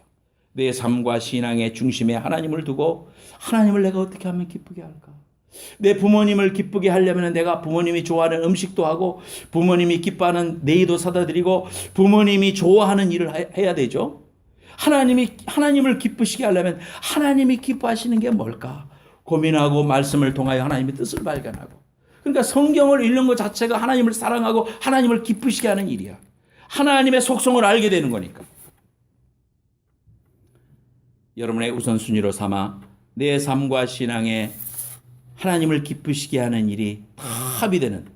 내 삶과 신앙의 중심에 하나님을 두고 하나님을 내가 어떻게 하면 기쁘게 할까? 내 부모님을 기쁘게 하려면 내가 부모님이 좋아하는 음식도 하고 부모님이 기뻐하는 네이도 사다 드리고 부모님이 좋아하는 일을 해야 되죠. 하나님을 기쁘시게 하려면 하나님이 기뻐하시는 게 뭘까? 고민하고 말씀을 통하여 하나님의 뜻을 발견하고. 그러니까 성경을 읽는 것 자체가 하나님을 사랑하고 하나님을 기쁘시게 하는 일이야. 하나님의 속성을 알게 되는 거니까. 여러분의 우선순위로 삼아 내 삶과 신앙에 하나님을 기쁘시게 하는 일이 합이 되는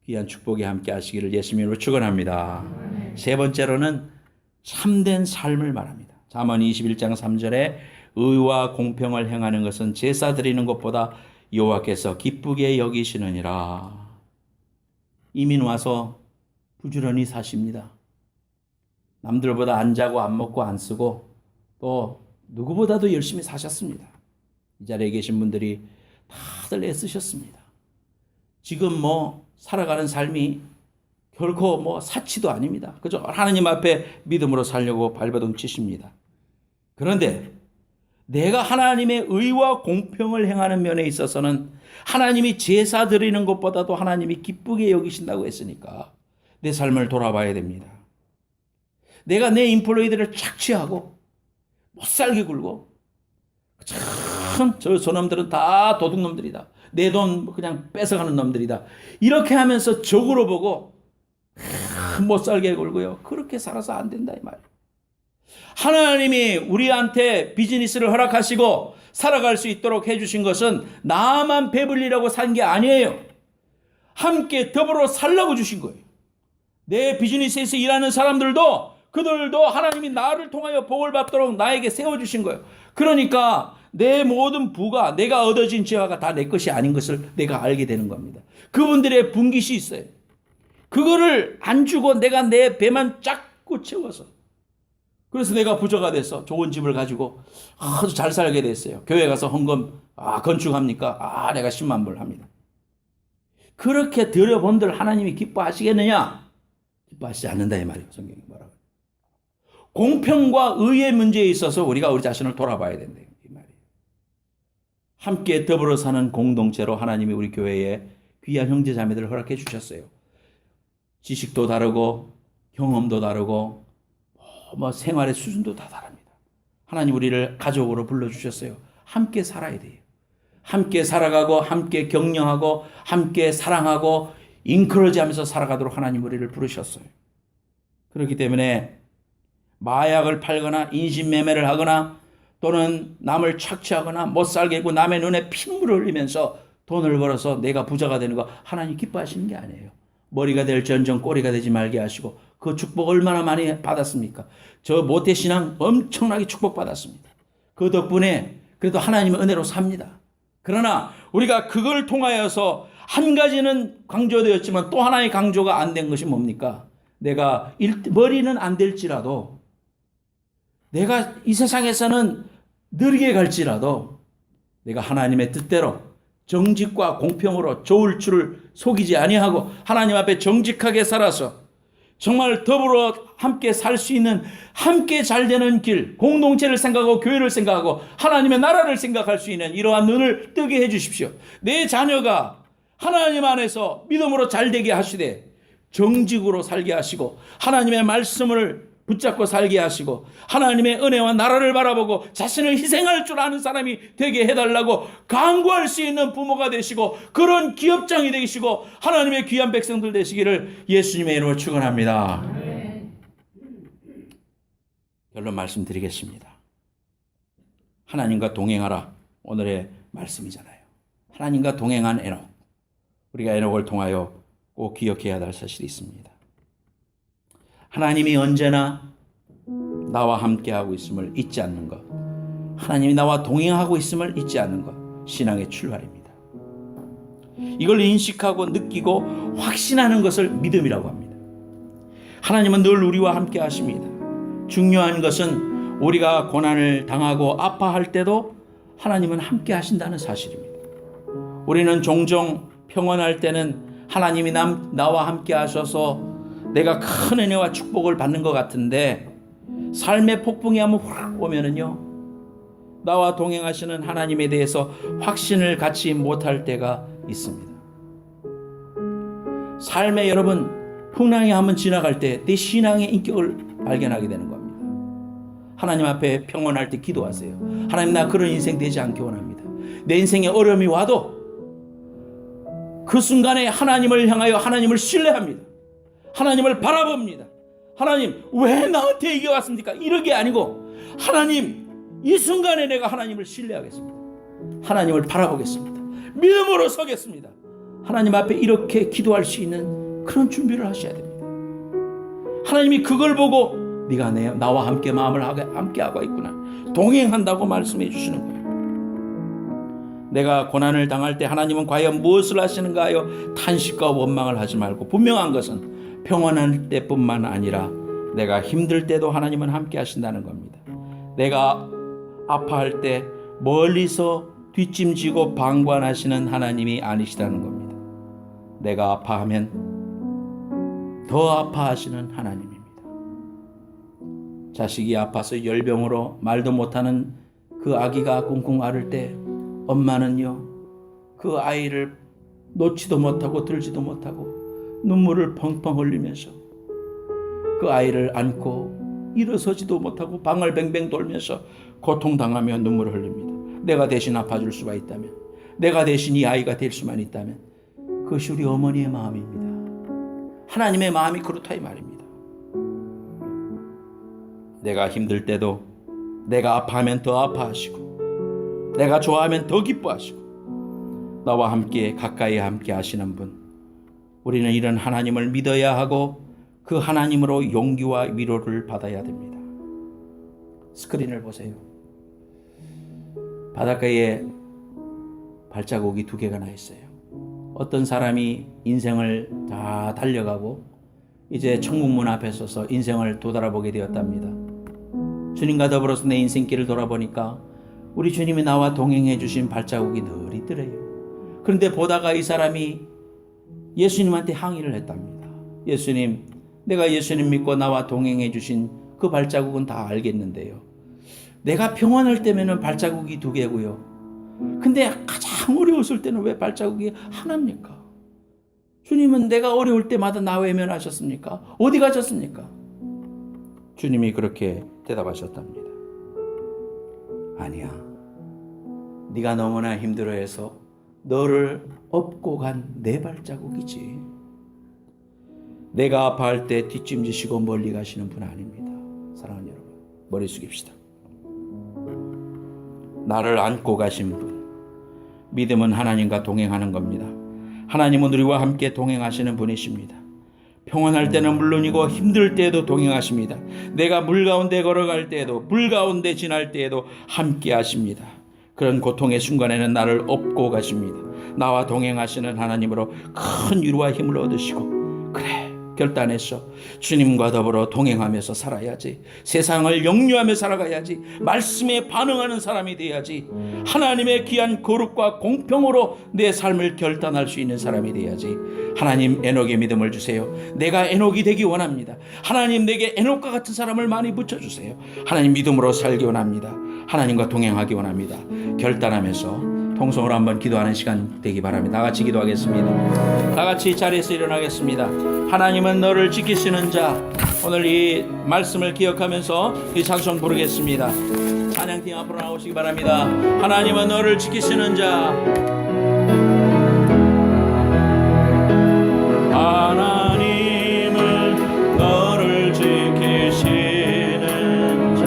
귀한 축복에 함께 하시기를 예수님으로 축원합니다. 세 번째로는 참된 삶을 말합니다. 잠언 21장 3절에 의와 공평을 행하는 것은 제사 드리는 것보다 여호와께서 기쁘게 여기시느니라. 이민 와서 부지런히 사십니다. 남들보다 안 자고 안 먹고 안 쓰고 또 누구보다도 열심히 사셨습니다. 이 자리에 계신 분들이 다들 애쓰셨습니다. 지금 살아가는 삶이 결코 사치도 아닙니다. 그죠? 하나님 앞에 믿음으로 살려고 발버둥 치십니다. 그런데 내가 하나님의 의와 공평을 행하는 면에 있어서는 하나님이 제사 드리는 것보다도 하나님이 기쁘게 여기신다고 했으니까 내 삶을 돌아봐야 됩니다. 내가 내 인플로이들을 착취하고 못살게 굴고 참 저 놈들은 다 도둑놈들이다. 내 돈 그냥 뺏어가는 놈들이다. 이렇게 하면서 적으로 보고 못 살게 굴고요. 그렇게 살아서 안 된다 이 말이에요. 하나님이 우리한테 비즈니스를 허락하시고 살아갈 수 있도록 해주신 것은 나만 배불리라고 산 게 아니에요. 함께 더불어 살라고 주신 거예요. 내 비즈니스에서 일하는 사람들도 그들도 하나님이 나를 통하여 복을 받도록 나에게 세워주신 거예요. 그러니까 내 모든 부가 내가 얻어진 재화가 다 내 것이 아닌 것을 내가 알게 되는 겁니다. 그분들의 분깃이 있어요. 그거를 안 주고 내가 내 배만 쫙고 채워서 그래서 내가 부자가 돼서 좋은 집을 가지고 아주 잘 살게 됐어요. 교회 가서 헌금 건축합니까? 내가 10만 불 합니다. 그렇게 드려본들 하나님이 기뻐하시겠느냐? 기뻐하시지 않는다 이 말이에요. 성경이 뭐라고. 공평과 의의 문제에 있어서 우리가 우리 자신을 돌아봐야 된다 이 말이에요. 함께 더불어 사는 공동체로 하나님이 우리 교회에 귀한 형제 자매들을 허락해 주셨어요. 지식도 다르고 경험도 다르고 생활의 수준도 다 다릅니다. 하나님 우리를 가족으로 불러주셨어요. 함께 살아야 돼요. 함께 살아가고 함께 격려하고 함께 사랑하고 인크로지하면서 살아가도록 하나님 우리를 부르셨어요. 그렇기 때문에 마약을 팔거나 인신매매를 하거나 또는 남을 착취하거나 못 살게 하고 남의 눈에 핏물을 흘리면서 돈을 벌어서 내가 부자가 되는 거 하나님 기뻐하시는 게 아니에요. 머리가 될지언정 꼬리가 되지 말게 하시고 그 축복 얼마나 많이 받았습니까? 저 모태신앙 엄청나게 축복받았습니다. 그 덕분에 그래도 하나님의 은혜로 삽니다. 그러나 우리가 그걸 통하여서 한 가지는 강조되었지만 또 하나의 강조가 안 된 것이 뭡니까? 내가 머리는 안 될지라도 내가 이 세상에서는 느리게 갈지라도 내가 하나님의 뜻대로 정직과 공평으로 좋을 줄을 속이지 아니하고 하나님 앞에 정직하게 살아서 정말 더불어 함께 살 수 있는 함께 잘 되는 길, 공동체를 생각하고 교회를 생각하고 하나님의 나라를 생각할 수 있는 이러한 눈을 뜨게 해 주십시오. 내 자녀가 하나님 안에서 믿음으로 잘 되게 하시되 정직으로 살게 하시고 하나님의 말씀을 붙잡고 살게 하시고 하나님의 은혜와 나라를 바라보고 자신을 희생할 줄 아는 사람이 되게 해달라고 강구할 수 있는 부모가 되시고 그런 기업장이 되시고 하나님의 귀한 백성들 되시기를 예수님의 이름으로 축원합니다. 결론 말씀드리겠습니다. 하나님과 동행하라 오늘의 말씀이잖아요. 하나님과 동행한 에녹, 우리가 에녹을 통하여 꼭 기억해야 할 사실이 있습니다. 하나님이 언제나 나와 함께하고 있음을 잊지 않는 것, 하나님이 나와 동행하고 있음을 잊지 않는 것, 신앙의 출발입니다. 이걸 인식하고 느끼고 확신하는 것을 믿음이라고 합니다. 하나님은 늘 우리와 함께 하십니다. 중요한 것은 우리가 고난을 당하고 아파할 때도 하나님은 함께 하신다는 사실입니다. 우리는 종종 평안할 때는 하나님이 나와 함께 하셔서 내가 큰 은혜와 축복을 받는 것 같은데 삶의 폭풍이 한번 확 오면은요 나와 동행하시는 하나님에 대해서 확신을 갖지 못할 때가 있습니다. 삶에 여러분 풍랑이 한번 지나갈 때 내 신앙의 인격을 발견하게 되는 겁니다. 하나님 앞에 평안할 때 기도하세요. 하나님 나 그런 인생 되지 않기 원합니다. 내 인생에 어려움이 와도 그 순간에 하나님을 향하여 하나님을 신뢰합니다. 하나님을 바라봅니다. 하나님 왜 나한테 이게 왔습니까? 이러게 아니고 하나님 이 순간에 내가 하나님을 신뢰하겠습니다. 하나님을 바라보겠습니다. 믿음으로 서겠습니다. 하나님 앞에 이렇게 기도할 수 있는 그런 준비를 하셔야 됩니다. 하나님이 그걸 보고 네가 나와 함께 마음을 함께하고 있구나 동행한다고 말씀해 주시는 거예요. 내가 고난을 당할 때 하나님은 과연 무엇을 하시는가 하여 탄식과 원망을 하지 말고 분명한 것은 평안할 때뿐만 아니라 내가 힘들 때도 하나님은 함께 하신다는 겁니다. 내가 아파할 때 멀리서 뒷짐지고 방관하시는 하나님이 아니시다는 겁니다. 내가 아파하면 더 아파하시는 하나님입니다. 자식이 아파서 열병으로 말도 못하는 그 아기가 쿵쿵 앓을 때 엄마는요 그 아이를 놓지도 못하고 들지도 못하고 눈물을 펑펑 흘리면서 그 아이를 안고 일어서지도 못하고 방을 뱅뱅 돌면서 고통당하며 눈물을 흘립니다. 내가 대신 아파줄 수가 있다면 내가 대신 이 아이가 될 수만 있다면 그것이 우리 어머니의 마음입니다. 하나님의 마음이 그렇다 이 말입니다. 내가 힘들 때도 내가 아파하면 더 아파하시고 내가 좋아하면 더 기뻐하시고 나와 함께 가까이 함께 하시는 분, 우리는 이런 하나님을 믿어야 하고 그 하나님으로 용기와 위로를 받아야 됩니다. 스크린을 보세요. 바닷가에 발자국이 2개가 나 있어요. 어떤 사람이 인생을 다 달려가고 이제 천국문 앞에 서서 인생을 되돌아보게 되었답니다. 주님과 더불어서 내 인생길을 돌아보니까 우리 주님이 나와 동행해 주신 발자국이 늘 있더래요. 그런데 보다가 이 사람이 예수님한테 항의를 했답니다. 예수님, 내가 예수님 믿고 나와 동행해 주신 그 발자국은 다 알겠는데요, 내가 평안할 때면은 발자국이 2개고요. 근데 가장 어려웠을 때는 왜 발자국이 하나입니까? 주님은 내가 어려울 때마다 나 외면하셨습니까? 어디 가셨습니까? 주님이 그렇게 대답하셨답니다. 아니야. 네가 너무나 힘들어해서 너를 업고 간 내 발자국이지. 내가 아파할 때 뒷짐지시고 멀리 가시는 분 아닙니다. 사랑하는 여러분, 머리 숙입시다. 나를 안고 가신 분, 믿음은 하나님과 동행하는 겁니다. 하나님은 우리와 함께 동행하시는 분이십니다. 평안할 때는 물론이고 힘들 때에도 동행하십니다. 내가 물 가운데 걸어갈 때에도 물 가운데 지날 때에도 함께 하십니다. 그런 고통의 순간에는 나를 업고 가십니다. 나와 동행하시는 하나님으로 큰 위로와 힘을 얻으시고, 그래, 결단했어. 주님과 더불어 동행하면서 살아야지. 세상을 영유하며 살아가야지. 말씀에 반응하는 사람이 돼야지. 하나님의 귀한 거룩과 공평으로 내 삶을 결단할 수 있는 사람이 돼야지. 하나님, 에녹의 믿음을 주세요. 내가 에녹이 되기 원합니다. 하나님, 내게 에녹과 같은 사람을 많이 붙여주세요. 하나님, 믿음으로 살기 원합니다. 하나님과 동행하기 원합니다. 결단하면서 통성으로 한번 기도하는 시간 되기 바랍니다. 다 같이 기도하겠습니다. 다 같이 자리에서 일어나겠습니다. 하나님은 너를 지키시는 자. 오늘 이 말씀을 기억하면서 이 찬송 부르겠습니다. 찬양팀 앞으로 나오시기 바랍니다. 하나님은 너를 지키시는 자. 하나님은 너를 지키시는 자.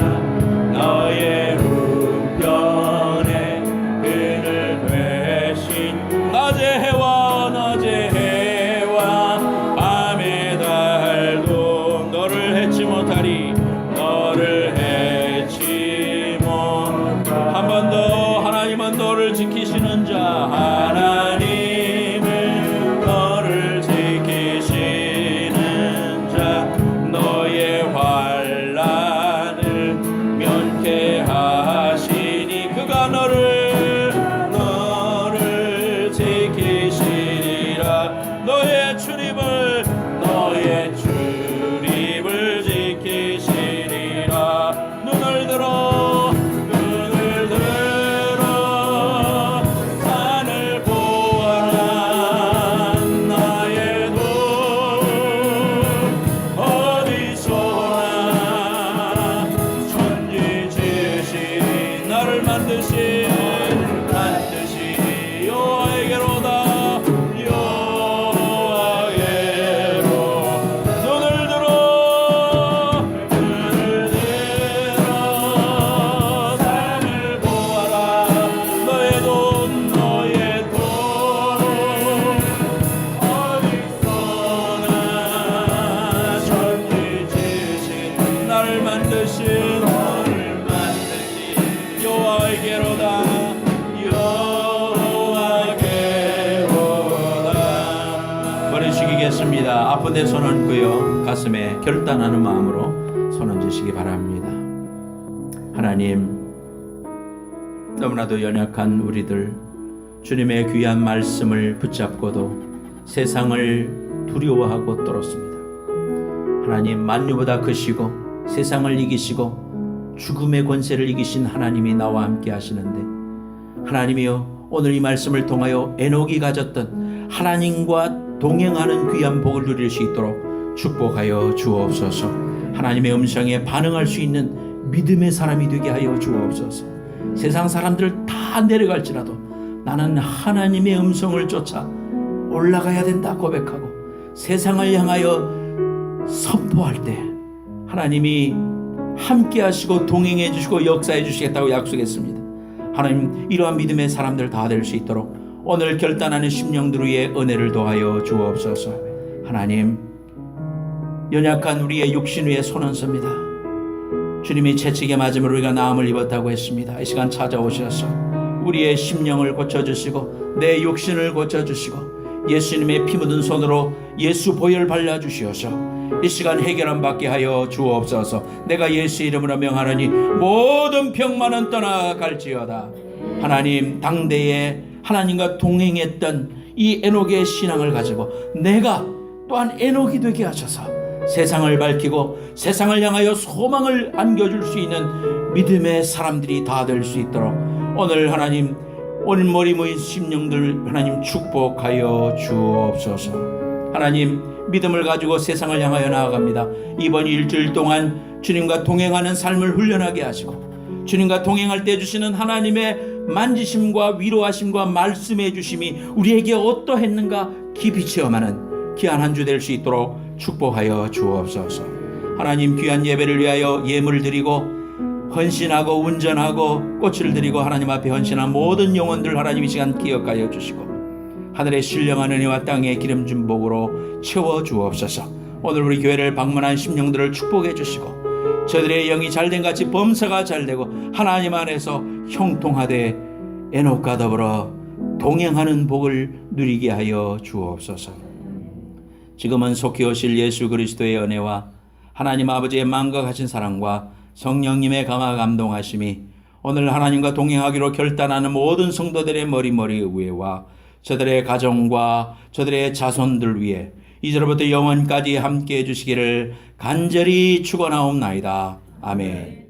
너의 우편에 그늘 되신 낮의 해와 밤의 달도 너를 해치 못하리. 너를 해치 못. 한 번 더. 하나님은 너를 지키시는 자. 하나님은 너를 지키시는 자. 너의 환난을 면케하시니 그가 너를 지키시리라. 너의 출입을 지키시리라. 눈을 들어 산을 보아라. 나의 돈 어디서나 천지지신 나를 만드신 여호와에게로다. 버리시겠습니다. 아픈 데 손 얹고요, 가슴에 결단하는 마음으로 손 얹으시기 바랍니다. 하나님, 너무나도 연약한 우리들, 주님의 귀한 말씀을 붙잡고도 세상을 두려워하고 떨었습니다. 하나님, 만유보다 크시고 세상을 이기시고 죽음의 권세를 이기신 하나님이 나와 함께 하시는데, 하나님이여, 오늘 이 말씀을 통하여 에녹이 가졌던 하나님과 동행하는 귀한 복을 누릴 수 있도록 축복하여 주옵소서. 하나님의 음성에 반응할 수 있는 믿음의 사람이 되게 하여 주옵소서. 세상 사람들 다 내려갈지라도 나는 하나님의 음성을 쫓아 올라가야 된다 고백하고 세상을 향하여 선포할 때 하나님이 함께 하시고 동행해 주시고 역사해 주시겠다고 약속했습니다. 하나님, 이러한 믿음의 사람들 다 될 수 있도록 오늘 결단하는 심령들 위에 은혜를 더하여 주옵소서. 하나님, 연약한 우리의 육신 위에 손 얹습니다. 주님이 채찍에 맞음으로 우리가 나음을 입었다고 했습니다. 이 시간 찾아오셔서 우리의 심령을 고쳐주시고 내 육신을 고쳐주시고 예수님의 피 묻은 손으로 예수 보혈 발라주시어서 이 시간 해결함 받게 하여 주옵소서. 내가 예수 이름으로 명하노니 모든 병만은 떠나갈지어다. 하나님, 당대에 하나님과 동행했던 이 에녹의 신앙을 가지고 내가 또한 에녹이 되게 하셔서 세상을 밝히고 세상을 향하여 소망을 안겨줄 수 있는 믿음의 사람들이 다 될 수 있도록 오늘 하나님 온머리 모인 심령들 하나님 축복하여 주옵소서. 하나님, 믿음을 가지고 세상을 향하여 나아갑니다. 이번 일주일 동안 주님과 동행하는 삶을 훈련하게 하시고 주님과 동행할 때 주시는 하나님의 만지심과 위로하심과 말씀해 주심이 우리에게 어떠했는가 깊이 체험하는 귀한 한 주 될 수 있도록 축복하여 주옵소서. 하나님, 귀한 예배를 위하여 예물을 드리고 헌신하고 운전하고 꽃을 드리고 하나님 앞에 헌신한 모든 영혼들 하나님 이 시간 기억하여 주시고 하늘의 신령한 은혜와 땅의 기름진 복으로 채워 주옵소서. 오늘 우리 교회를 방문한 심령들을 축복해 주시고 저들의 영이 잘된 같이 범사가 잘되고 하나님 안에서 형통하되 에녹과 더불어 동행하는 복을 누리게 하여 주옵소서. 지금은 속히 오실 예수 그리스도의 은혜와 하나님 아버지의 만각하신 사랑과 성령님의 강화 감동하심이 오늘 하나님과 동행하기로 결단하는 모든 성도들의 머리 위에와 저들의 가정과 저들의 자손들 위에 이제로부터 영원까지 함께해 주시기를 간절히 축원하옵나이다. 아멘.